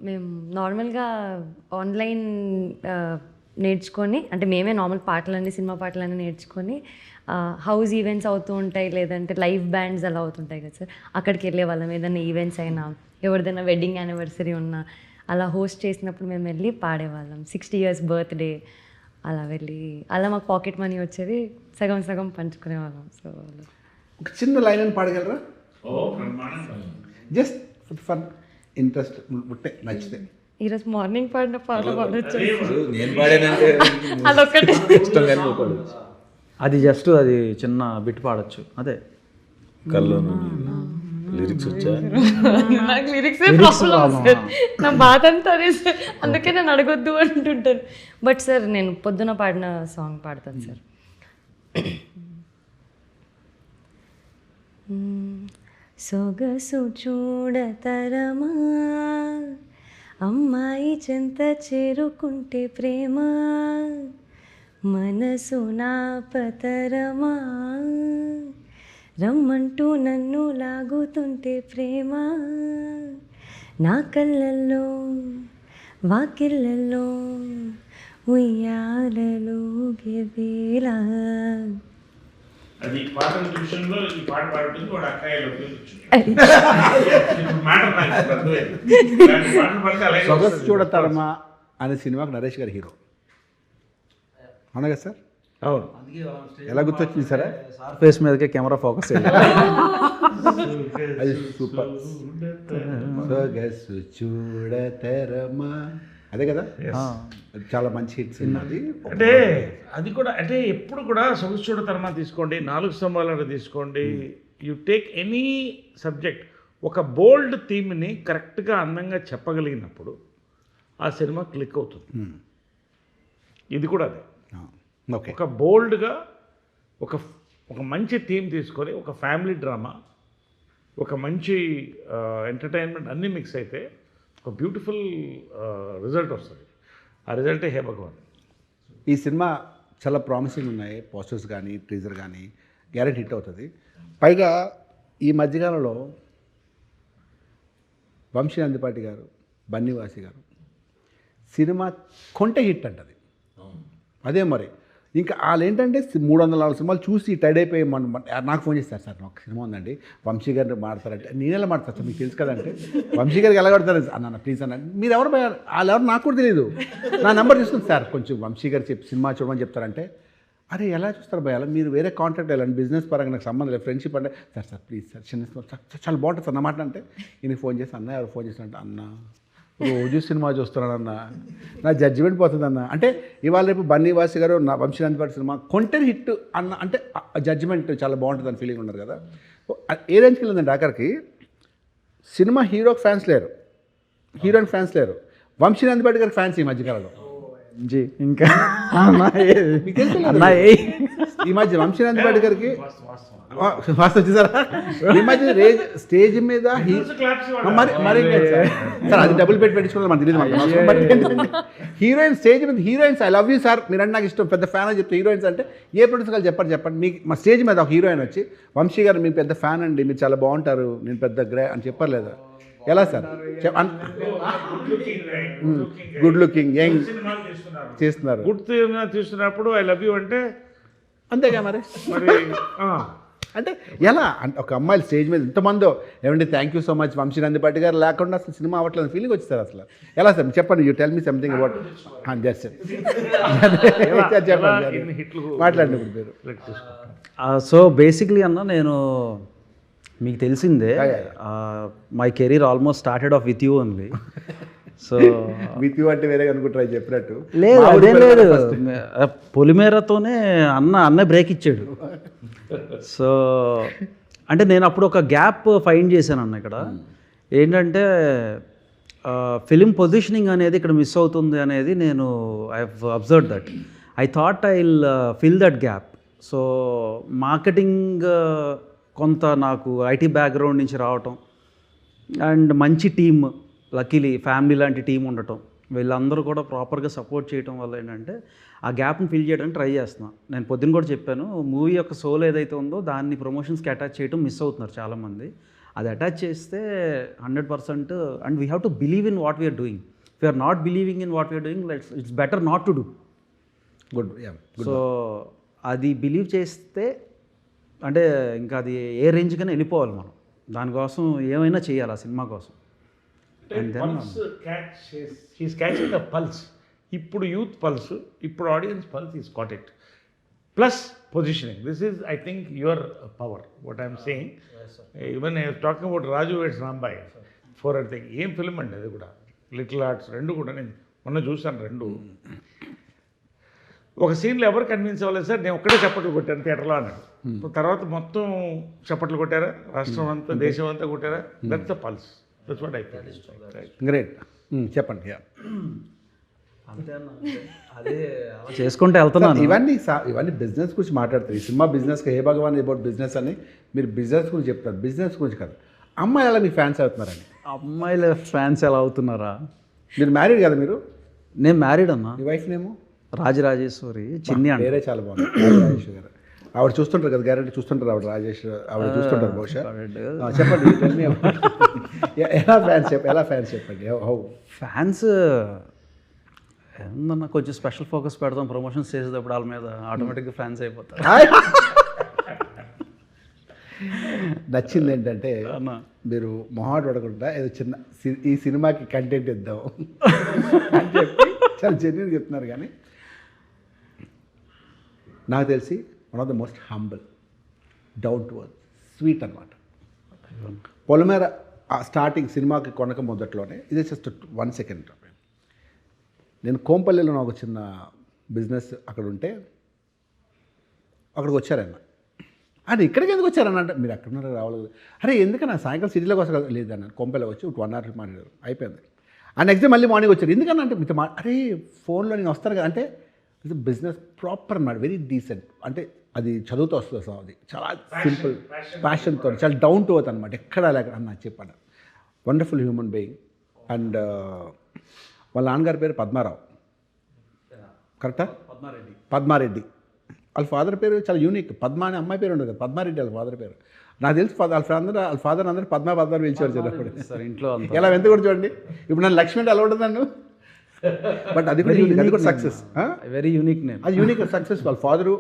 మేము నార్మల్గా ఆన్లైన్ నేర్చుకొని, అంటే మేమే నార్మల్ పాటలన్నీ, సినిమా పాటలన్నీ నేర్చుకొని హౌస్ ఈవెంట్స్ అవుతూ ఉంటాయి, లేదంటే లైవ్ బ్యాండ్స్ అలా అవుతుంటాయి కదా సార్, అక్కడికి వెళ్ళే వాళ్ళం. ఏదైనా ఈవెంట్స్ అయినా, ఎవరిదైనా వెడ్డింగ్ యానివర్సరీ ఉన్నా అలా హోస్ట్ చేసినప్పుడు మేము వెళ్ళి పాడేవాళ్ళం. 60 years బర్త్డే అలా వెళ్ళి, అలా మాకు పాకెట్ మనీ వచ్చేది, సగం సగం పంచుకునేవాళ్ళం. సో ఒక చిన్న లైన్ అని పాడగలరా? జస్ట్ ఫన్, ఇంట్రెస్ట్ ఉంటే, నచ్చితే. ఈరోజు మార్నింగ్ పాడిన పాట పాడొచ్చు. నేను పాడానంటే అదొక్కటే. అది జస్ట్ అది చిన్న బిట్ పాడొచ్చు అదే. కల్లో లిరిక్స్ వచ్చా? నాకు లిరిక్సే ప్రాబ్లం సార్, నా బాధ అంతా అదే సార్, అందుకే నేను అడగొద్దు అంటుంటాను. బట్ సార్ నేను పొద్దున పాడిన సాంగ్ పాడతాను సార్. సొగసు చూడతరమా, అమ్మాయి చెంత చేరుకుంటే ప్రేమ, మనసు నాపతరమా, రమ్మంటూ నన్ను లాగుతుంటే ప్రేమ, నా కళ్ళల్లో వాకిళ్ళల్లో ఉయ్యాలలో గెవేలా. అది పాట విషయంలో ఈ పాట పాడుతుంది, వాడు అక్కాయిలో సొగసు చూడతారమ్మా అనే సినిమాకి నరేష్ గారు హీరో అవునా కదా సార్? అవును. ఎలా గుర్తొచ్చింది సరే? సార్ ఫేస్ మీదకే కెమెరా ఫోకస్ అది సూపర్. సొగసు చూడతరమా అదే కదా అది చాలా మంచి హిట్ సినిమా అది. అంటే అది కూడా అంటే ఎప్పుడు కూడా సొగసుచూడ తర్మా తీసుకోండి, 4 స్తంభాలను తీసుకోండి, యు టేక్ ఎనీ సబ్జెక్ట్, ఒక బోల్డ్ థీమ్ని కరెక్ట్గా అందంగా చెప్పగలిగినప్పుడు ఆ సినిమా క్లిక్ అవుతుంది. ఇది కూడా అదే, ఓకే. ఒక బోల్డ్గా ఒక ఒక మంచి థీమ్ తీసుకొని ఒక ఫ్యామిలీ డ్రామా, ఒక మంచి ఎంటర్టైన్మెంట్ అన్నీ మిక్స్ అయితే ఒక బ్యూటిఫుల్ రిజల్ట్ వస్తుంది. ఆ రిజల్టే హే భగవాన్. ఈ సినిమా చాలా ప్రామిసింగ్ ఉన్నాయి, పోస్టర్స్ కానీ టీజర్ కానీ, గ్యారెంటీ హిట్ అవుతుంది. పైగా ఈ మధ్యకాలంలో వంశీ నందిపాటి గారు, బన్నీవాసి గారు సినిమా కొంటే హిట్ అంటది. అదే మరి ఇంకా వాళ్ళు ఏంటంటే 304 సినిమాలు చూసి టైడ్ అయిపోయి నాకు ఫోన్ చేస్తారు, సార్ నాకు సినిమా ఉందండి వంశీ గారిని మాడతారంటే, నేనెలా మాడతాను సార్ మీకు తెలుసు కదంటే, వంశీ గారికి ఎలా కొడతారు అన్న ప్లీజ్ అన్న, మీరు ఎవరు వాళ్ళు ఎవరు నాకు కూడా తెలియదు, నా నెంబర్ తీసుకుని సార్ కొంచెం వంశీ గారు చెప్పి సినిమా చూడమని చెప్తారంటే, అరే ఎలా చూస్తారు భయ, మీరు వేరే కాంటాక్ట్ వెళ్ళండి, బిజినెస్ పరంగా నాకు సంబంధం లేదు, ఫ్రెండ్షిప్ అంటే సార్ సార్ ప్లీజ్ సార్ చిన్న సినిమా చాలా బాగుంటుంది సార్ అన్నమాట. అంటే ఈయనకి ఫోన్ చేసి అన్న ఎవరు ఫోన్ చేస్తారంటే, అన్న రోజు సినిమా చూస్తున్నానన్న, నా జడ్జిమెంట్ పోతుందన్న. అంటే ఇవాళ రేపు బన్నీవాసి గారు నా వంశీ నందిపాటి సినిమా కొంటే హిట్ అన్న అంటే జడ్జిమెంట్ చాలా బాగుంటుంది అని ఫీలింగ్ ఉన్నారు కదా. ఏ రేంజ్కి వెళ్ళిందండి ఆఖరికి సినిమా హీరోకి ఫ్యాన్స్ లేరు, హీరోయిన్ ఫ్యాన్స్ లేరు, వంశీ నందిపాటి గారికి ఫ్యాన్స్ ఈ మధ్యకాలంలో. జీ ఇంకా మీకు తెలుసు కదా, అన్నా ఈ మధ్య వంశీ నందిపాటి గారికి ఫాస్ట్ వచ్చేసారా ఈ మధ్య స్టేజ్ మీద మరి సార్ అది డబుల్ పెట్టి పెట్టించుకోవాలి మనకు తెలియదు. బట్ ఏంటంటే హీరోయిన్ స్టేజ్ మీద heroines I love you sir మీరంటే నాకు ఇష్టం పెద్ద ఫ్యాన్ అని చెప్తే హీరోయిన్స్ అంటే ఏ ప్రొడ్యూసర్ గారు చెప్పండి మీకు మా స్టేజ్ మీద ఒక హీరోయిన్ వచ్చి వంశీ గారు మీ పెద్ద ఫ్యాన్ అండి, మీరు చాలా బాగుంటారు, నేను పెద్ద గ్రే అని చెప్పారు లేదా? ఎలా సార్ గుడ్ లుకింగ్ యంగ్ చేస్తున్నారు, గుడ్ తీస్తున్నప్పుడు ఐ లవ్ యూ అంటే అంతేగా మరి అంటే ఎలా అంటే ఒక అమ్మాయిలు స్టేజ్ మీద ఎంతమందో ఏమంటే thank you so much Vamsi Nandipati garu లేకుండా అసలు సినిమా అవ్వట్లేదు ఫీలింగ్ వచ్చేసారు అసలు. ఎలా సార్ చెప్పండి, you tell me something about just చెప్పండి, మాట్లాడండి ఇప్పుడు మీరు. సో బేసిక్లీ అన్న నేను మీకు తెలిసిందే my career almost started off with you only. So with you అంటే వేరే అనుకుంటారు చెప్పినట్టు లేదు అదేం లేదు, పొలిమేరతోనే అన్న బ్రేక్ ఇచ్చాడు. సో అంటే నేను అప్పుడు ఒక గ్యాప్ ఫైండ్ చేశాను అన్న ఇక్కడ ఏంటంటే ఫిలిం పొజిషనింగ్ అనేది ఇక్కడ మిస్ అవుతుంది అనేది నేను I have observe that. I thought I will fill that gap. So marketing కొంత నాకు ఐటీ బ్యాక్గ్రౌండ్ నుంచి రావటం అండ్ మంచి టీమ్, లక్కీలీ ఫ్యామిలీ లాంటి టీం ఉండటం, వీళ్ళందరూ కూడా ప్రాపర్గా సపోర్ట్ చేయడం వల్ల ఏంటంటే ఆ గ్యాప్ని ఫిల్ చేయడానికి ట్రై చేస్తున్నాను. నేను పొద్దున్న కూడా చెప్పాను, మూవీ యొక్క సోల్ ఏదైతే ఉందో దాన్ని ప్రమోషన్స్కి అటాచ్ చేయడం మిస్ అవుతున్నారు చాలామంది. అది అటాచ్ చేస్తే 100% and we have to believe in what we are doing. If you are not believing in what we are doing it's better not to do. Good. So అది బిలీవ్ చేస్తే అంటే ఇంకా అది ఏ రేంజ్కైనా వెళ్ళిపోవాలి మనం, దానికోసం ఏమైనా చేయాలి ఆ సినిమా కోసం. He's catching the pulse. ఇప్పుడు యూత్ పల్స్, ఇప్పుడు audience pulse is caught it. Plus positioning, this is I think your power what I'm saying. Even talking about Raju weds Rambai for at thing, ఏం ఫిల్మ్ అండి అది కూడా, లిటిల్ ఆర్ట్స్ రెండు కూడా నేను మొన్న చూశాను రెండు. ఒక సీన్లో ఎవరు కన్విన్స్ అవ్వలేదు సార్, నేను ఒక్కడే చప్పట్లు కొట్టాను థియేటర్లో అన్నాడు. తర్వాత మొత్తం చప్పట్లు కొట్టారా, రాష్ట్రం అంతా దేశం అంతా కొట్టారా, that's the pulse. That's what I feel. Great. చెప్పండి. అదే చేసుకుంటే వెళ్తున్నాను. ఇవన్నీ బిజినెస్ గురించి మాట్లాడతారు. ఈ సినిమా బిజినెస్కి హే భగవాన్ అబౌట్ బిజినెస్ అని మీరు బిజినెస్ గురించి చెప్తారు, బిజినెస్ గురించి కాదు. అమ్మాయి ఎలా మీకు ఫ్యాన్స్ అవుతున్నారని? అమ్మాయిల ఫ్యాన్స్ ఎలా అవుతున్నారా? మీరు మ్యారీడ్ కదా? మీరు? నేను మ్యారీడ్ అన్నా. మీ వైఫ్ నేమో రాజరాజేశ్వరి, చిన్ని అంటే వేరే చాలా బాగుంది. రాజేశ్వరి గారు ఆవిడ చూస్తుంటారు కదా, గ్యారెంటీ చూస్తుంటారు ఆవిడ, ఆవిడ చూస్తుంటారు బహుశా. చెప్పండి, ఎలా ఫ్యాన్స్ చెప్పండి. హౌ ఫ్యాన్స్ ఏందన్నా కొంచెం స్పెషల్ ఫోకస్ పెడతాం ప్రమోషన్స్ చేసేటప్పుడు వాళ్ళ మీద, ఆటోమేటిక్గా ఫ్యాన్స్ అయిపోతారు. నచ్చింది ఏంటంటే మీరు మొహాట్ పడకుండా ఏదో చిన్న ఈ సినిమాకి కంటెంట్ ఇద్దాం అని చెప్పి చాలా జెన్యూన్ చెప్తున్నారు. కానీ నాకు తెలిసి one of the most humble, down to earth, sweet అనమాట. పొలిమేర స్టార్టింగ్ సినిమాకి కొనక మొదట్లోనే, ఇది జస్ట్ 1 సెకండ్. నేను కోంపల్లిలో నాకు ఒక చిన్న బిజినెస్ అక్కడ ఉంటే అక్కడికి వచ్చారన్న. అంటే ఇక్కడికి ఎందుకు వచ్చారన్న అంటే మీరు అక్కడ ఉన్నారు రావాలి కదా. అరే ఎందుకన్నా సాయంకాలం సిటీలోకి వస్తా కదా. లేదన్న కోంపల్లి వచ్చి 1 hour మాట్లాడారు అయిపోయింది. ఆ నెక్స్ట్ డే మళ్ళీ మార్నింగ్ వచ్చారు. ఎందుకన్నా అంటే మీతో అరే ఫోన్లో నేను వస్తాను కదా అంటే ఇది బిజినెస్ ప్రాపర్ అన్నమాట, వెరీ డీసెంట్. అంటే అది చదువుతూ వస్తుంది అసలు, అది చాలా సింపుల్ ప్యాషన్తో చాలా డౌన్ టు ఎర్త్ అనమాట. ఎక్కడ లేక అన్న చెప్పాను. Wonderful human being. అండ్ వాళ్ళ నాన్నగారి పేరు పద్మారావు, కరెక్టా? పద్మారెడ్డి. వాళ్ళ ఫాదర్ పేరు చాలా యూనిక్. పద్మ అనే అమ్మాయి పేరు ఉండదు కదా, పద్మారెడ్డి వాళ్ళ ఫాదర్ పేరు. నాకు తెలిసి వాళ్ళ ఫాదర్ అందరూ పద్మ పిలిచేవారు చిన్నప్పుడు. సార్ ఇంట్లో ఎలా ఎంత కూడా చూడండి. ఇప్పుడు నన్ను లక్ష్మి అంటే ఎలా ఉంటుంది నన్ను, బట్ అది కూడా unique, అది కూడా సక్సెస్. Very unique name. అది యూనిక్ సక్సెస్. వాళ్ళ ఫాదరు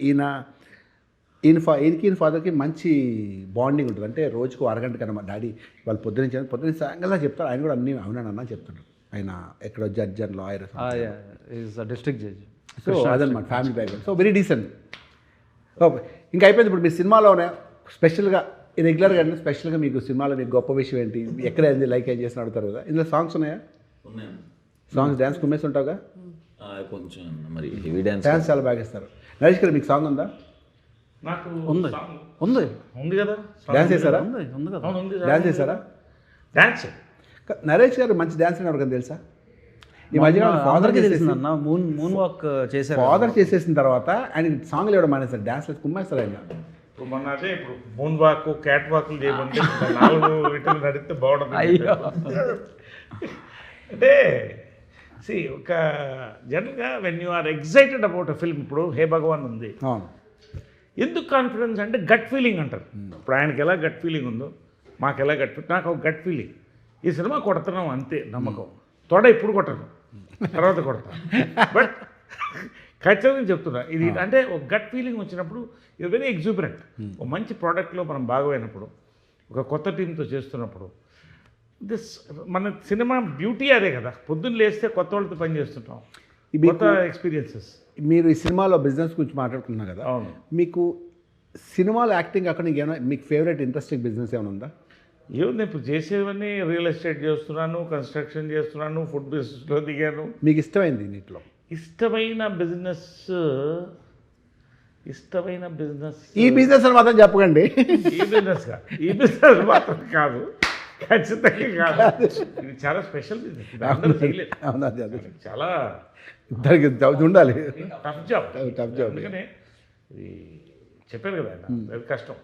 ఈయనకి ఫాదర్కి మంచి బాండింగ్ ఉంటుంది. అంటే రోజుకు అరగంట కన్నా మా డాడీ వాళ్ళు పొద్దున్న సాయంకాలం చెప్తారు. ఆయన కూడా అన్నీ అవునన్నా చెప్తాడు. ఆయన ఎక్కడో judge and lawyer, district judge. So అదనమాట family background. So very decent. Okay, ఇంకా అయిపోయింది. ఇప్పుడు మీరు సినిమాలోనే స్పెషల్గా రెగ్యులర్గా అంటే స్పెషల్గా మీకు సినిమాలో మీకు గొప్ప విషయం ఏంటి, ఎక్కడ ఏంది లైక్ ఏం చేసిన అడుగుతారు కదా. ఇందులో సాంగ్స్ ఉన్నాయా? సాంగ్స్ డ్యాన్స్ కుమ్మేసి ఉంటావుగా కొంచెం మరి హెవీ డ్యాన్స్ చాలా బాగా ఇస్తారు. నరేష్ గారు మీకు సాంగ్ ఉందా? నాకు ఉంది song ఉంది ఉంది కదా. డ్యాన్స్ చేశారా? ఉంది కదా. అవును, ఉంది. డ్యాన్స్ చేశారా? డాన్స్ నరేష్ గారు మంచి డ్యాన్స్ ఎవరికైనా తెలుసా? ఈ మధ్య ఫాదర్కి తెలిసిందన్న మూన్ వాక్ చేశారు. ఫాదర్ చేసేసిన తర్వాత ఆయన సాంగ్లు ఇవ్వడం మానేస్తారు, డ్యాన్స్ కుమ్మేస్తారు ఆయన. ఇప్పుడు మొన్న అదే ఇప్పుడు మూన్ వాక్ క్యాట్ వాక్లు చేయమంటే 4 వీటిని నడిస్తే బాగుంటుంది. అయ్యో. అంటే ఒక జనరల్గా when you are excited about a film, ఇప్పుడు హే భగవాన్ ఉంది, అవును. ఎందుకు కాన్ఫిడెన్స్ అంటే గట్ ఫీలింగ్ అంటారు. ఇప్పుడు ఆయనకి ఎలా గట్ ఫీలింగ్ ఉందో మాకు ఎలా గట్ ఫీలింగ్, నాకు ఒక గట్ ఫీలింగ్. ఈ సినిమా కొడుతున్నాం అంతే నమ్మకం. తోడ ఇప్పుడు కొట్టను, తర్వాత కొడతాను. బట్ ఖచ్చితంగా చెప్తున్నా ఇది అంటే ఒక గట్ ఫీలింగ్ వచ్చినప్పుడు ఇది వెరీ ఎగ్జూబరెంట్. ఒక మంచి ప్రోడక్ట్లో మనం భాగమైనప్పుడు, ఒక కొత్త టీంతో చేస్తున్నప్పుడు, మన సినిమా బ్యూటీ అదే కదా. పొద్దున్న లేస్తే కొత్త వాళ్ళతో పని చేస్తుంటాం, కొత్త ఎక్స్పీరియన్సెస్. మీరు ఈ సినిమాలో బిజినెస్ గురించి మాట్లాడుకుంటున్నారు కదా, అవును. మీకు సినిమాలో యాక్టింగ్ అక్కడ ఏమైనా మీకు ఫేవరెట్ ఇంట్రెస్టింగ్ బిజినెస్ ఏమైనా ఉందా? ఏముంది, ఇప్పుడు చేసేవన్నీ రియల్ ఎస్టేట్ చేస్తున్నాను, కన్స్ట్రక్షన్ చేస్తున్నాను, ఫుడ్ బిజినెస్లో దిగాను. మీకు ఇష్టమైంది నీటిలో? ఇష్టమైన బిజినెస్ ఈ బిజినెస్ అని మాత్రం చెప్పకండి. ఈ బిజినెస్ మాత్రం కాదు, ఖచ్చితంగా కాదు. ఇది చాలా స్పెషల్ బిజినెస్, ఇది అందరూ చేయలేదు. అవును, అదే చాలా దానికి ఉండాలి, టఫ్ జాబ్. Tough job. అందుకనే ఇది చెప్పారు కదా ఆయన, అది కష్టం.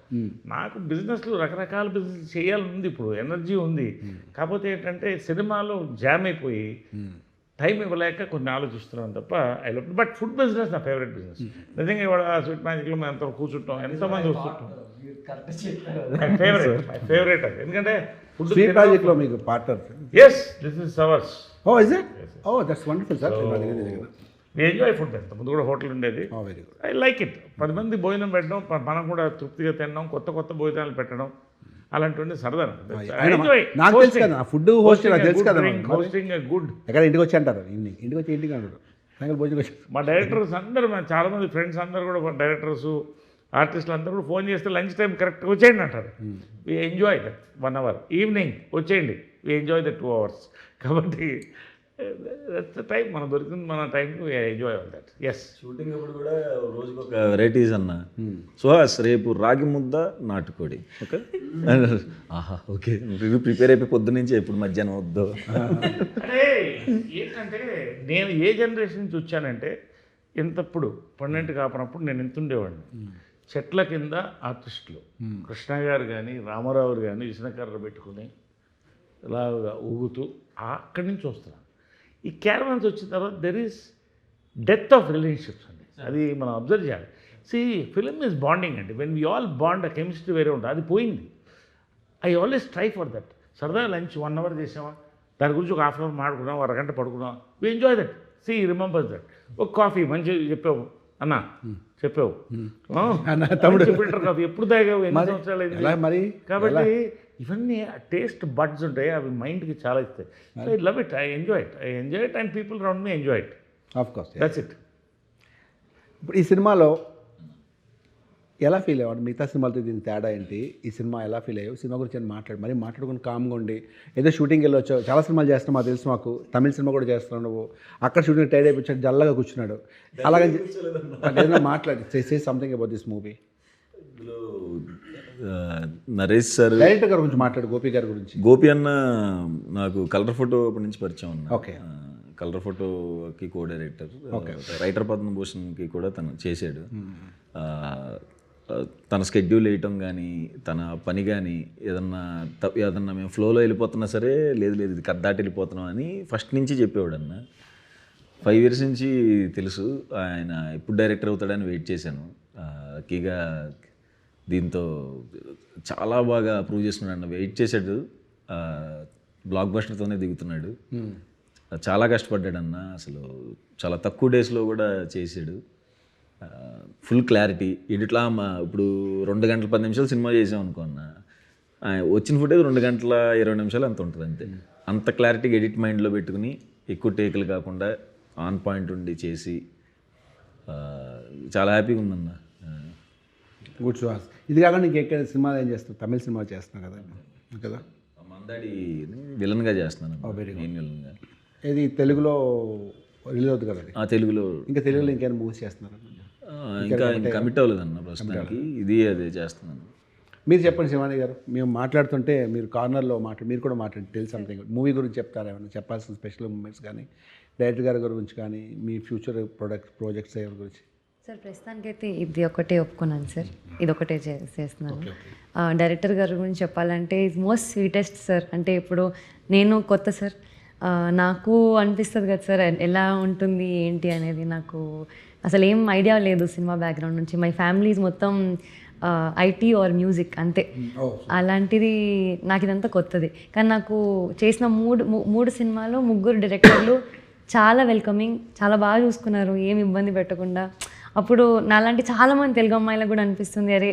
నాకు బిజినెస్లో రకరకాల బిజినెస్ చేయాలని ఉంది, ఇప్పుడు ఎనర్జీ ఉంది. కాకపోతే ఏంటంటే సినిమాలో జామ్ అయిపోయి టైం ఇవ్వలేక కొన్ని ఆలోచిస్తున్నాను తప్ప I love. But food business నా ఫేవరెట్ బిజినెస్. నిజంగా ఇవాళ స్వీట్ మ్యాజిక్లో మేము ఎంతో కూర్చుంటాం, ఎంతోమంది వస్తుంటాం. మై ఫేవరెట్ అది. ఎందుకంటే ఫుడ్ స్వీట్ మ్యాజిక్లో మీకు partner? Yes, this is ours. Oh is it? Oh that's wonderful sir. We enjoy food. ఎంత ముందు కూడా హోటల్ ఉండేది. Very good. I like it. 10 మంది భోజనం పెట్టడం, మనం కూడా తృప్తిగా తినడం, కొత్త భోజనాలు పెట్టడం, అలాంటివన్నీ సరదా. నాకు తెలుసు కదా ఫుడ్ హోస్ట్, నాకు తెలుసు కదా. Hosting good. ఎక్కడ ఇంటికి వచ్చి అంటారు, ఇంటికి వచ్చి ఇంటికి అంటారు, సాయంకాలం భోజనం వచ్చి. మా డైరెక్టర్స్ అందరూ, చాలామంది ఫ్రెండ్స్ అందరూ కూడా, డైరెక్టర్స్ ఆర్టిస్టులు అందరూ కూడా ఫోన్ చేస్తే లంచ్ టైం కరెక్ట్గా వచ్చేయండి అంటారు. We enjoy that 1 hour. Evening వచ్చేయండి, వి ఎంజాయ్ దట్ 2 hours. కాబట్టి దట్స్ ద టైం, మనం దొరికింది మన టైంకి enjoy all that. Yes. Shooting అప్పుడు కూడా రోజుకి ఒక వెరైటీస్ అన్న. సుహాస్ రేపు రాగి ముద్ద నాటుకోడి. ఓకే, ఆహా ఓకే, ప్రిపేర్ అయిపోయి పొద్దు నుంచి ఎప్పుడు మధ్యాహ్నం వద్దు. అంటే ఏంటంటే నేను ఏ జనరేషన్ నుంచి వచ్చానంటే, ఇంతప్పుడు 12 కాపనప్పుడు నేను ఎంత ఉండేవాడిని. చెట్ల కింద ఆర్టిస్టులు, కృష్ణ గారు కానీ రామారావు కానీ విష్ణుకర్ర పెట్టుకుని ఇలాగా ఊగుతూ అక్కడి నుంచి వస్తున్నాను. ఈ క్యారవాన్స్ వచ్చిన తర్వాత there is death of relationships అండి, అది మనం అబ్జర్వ్ చేయాలి. ఫిలిం ఈజ్ బాండింగ్ అండి. వెన్ వీ ఆల్ బాండ్, ఆ కెమిస్ట్రీ వేరే ఉంటుంది, అది పోయింది. I always try for that. సరదాగా లంచ్ 1 hour చేసామా, దాని గురించి ఒక 1/2 hour మాడుకున్నాం, 1 గంట పడుకున్నాం, we enjoy that. Remember that. ఒక కాఫీ మంచిగా చెప్పావు అన్న, చెప్పావు తమ్ముడు, ఫిల్టర్ కాఫీ ఎప్పుడు తాగావు, ఎన్ని సంవత్సరాలు అయింది. కాబట్టి ఇవన్నీ టేస్ట్ బడ్స్ ఉంటాయి, అవి మైండ్కి చాలా ఇస్తాయి. So I love it, I enjoy it and people around me enjoy it. Of course, that's it. ఇప్పుడు ఈ సినిమాలో ఎలా ఫీల్ అయ్యాడు? మిగతా సినిమాలతో దీని తేడా ఏంటి? ఈ సినిమా ఎలా ఫీల్ అయ్యావు? సినిమా గురించి అని మరి మాట్లాడుకుని కామ్గా ఉండి ఏదో షూటింగ్కి వెళ్ళొచ్చావు, చాలా సినిమాలు చేస్తున్నావు మాకు తెలుసు, మాకు తమిళ సినిమా కూడా చేస్తున్నావు నువ్వు, అక్కడ షూటింగ్ టైడ్ అయిపోయాడు, జల్లగా కూర్చున్నాడు, అలాగని ఏదైనా మాట్లాడి say something about this movie. ఇందులో నరేష్ సార్, డైరెక్టర్ గారి గురించి మాట్లాడు, గోపి గారి గురించి. గోపి అన్న నాకు కలర్ ఫోటో అప్పటి నుంచి పరిచయం ఉన్నా. ఓకే. కలర్ ఫోటోకి కో డైరెక్టర్, రైటర్ పద్మభూషణ్కి కూడా తను చేశాడు. తన స్కెడ్యూల్ వేయటం కానీ తన పని కానీ ఏదన్నా మేము ఫ్లోలో వెళ్ళిపోతున్నా సరే, లేదు ఇది కద్దాటి వెళ్ళిపోతున్నాం అని ఫస్ట్ నుంచి చెప్పేవాడు అన్న. 5 years నుంచి తెలుసు. ఆయన ఎప్పుడు డైరెక్టర్ అవుతాడని వెయిట్ చేశాను. లక్కీగా దీంతో చాలా బాగా ప్రూవ్ చేస్తున్నాడు అన్న. వెయిట్ చేశాడు, బ్లాక్ బస్టర్తోనే దిగుతున్నాడు. చాలా కష్టపడ్డాడు అన్న. అసలు చాలా తక్కువ డేస్లో కూడా చేసాడు. ఫుల్ క్లారిటీ ఎడిట్లా. ఇప్పుడు 2 గంటల 10 నిమిషాలు సినిమా చేసాం అనుకో అన్న, వచ్చిన ఫుటేజ్ 2 గంటల 20 నిమిషాలు అంత ఉంటుంది అంతే. అంత క్లారిటీగా ఎడిట్ మైండ్లో పెట్టుకుని ఎక్కువ టేకులు కాకుండా ఆన్ పాయింట్ ఉండి చేసి చాలా హ్యాపీగా ఉందన్న. గుడ్ సుహాస్. ఇది కాకుండా ఇంకెక్కడ సినిమాలు ఏం చేస్తావు? తమిళ సినిమా చేస్తున్నావు కదా? మందాడి విలన్గా చేస్తున్నాను, మెయిన్ విలన్గా. ఇది తెలుగులో రిలీజ్ అవుతుంది కదా అది? తెలుగులో. ఇంకా తెలుగులో ఇంకేమైనా మూవీస్ చేస్తున్నారు? ఇంకా కమిట్ అవ్వలేదన్న ప్రస్తుతానికి. అదే చేస్తున్నాను. మీరు చెప్పండి శివాని గారు, మేము మాట్లాడుతుంటే మీరు కార్నర్లో మీరు కూడా మాట్లాడండి. టెల్ సంథింగ్ మూవీ గురించి చెప్తారా? ఏమైనా చెప్పాల్సిన స్పెషల్ మూమెంట్స్ కానీ, డైరెక్టర్ గారి గురించి కానీ, మీ ఫ్యూచర్ ప్రాజెక్ట్స్ గురించి. సార్ ప్రస్తుతానికైతే ఇది ఒకటే ఒప్పుకున్నాను సార్, ఇది ఒకటే చేస్తున్నాను. డైరెక్టర్ గారి గురించి చెప్పాలంటే ఇట్స్ మోస్ట్ స్వీటెస్ట్ సార్. అంటే ఇప్పుడు నేను కొత్త సార్, నాకు అనిపిస్తుంది కదా సార్ ఎలా ఉంటుంది ఏంటి అనేది. నాకు అసలు ఏం ఐడియా లేదు సినిమా బ్యాక్గ్రౌండ్ నుంచి. మై ఫ్యామిలీస్ మొత్తం ఐటీ ఆర్ మ్యూజిక్ అంతే. అలాంటిది నాకు ఇదంతా కొత్తది. కానీ నాకు చేసిన మూడు సినిమాలు 3 డైరెక్టర్లు చాలా వెల్కమింగ్, చాలా బాగా చూసుకున్నారు, ఏం ఇబ్బంది పెట్టకుండా. అప్పుడు నాలాంటి చాలామంది తెలుగు అమ్మాయిలకు కూడా అనిపిస్తుంది, అరే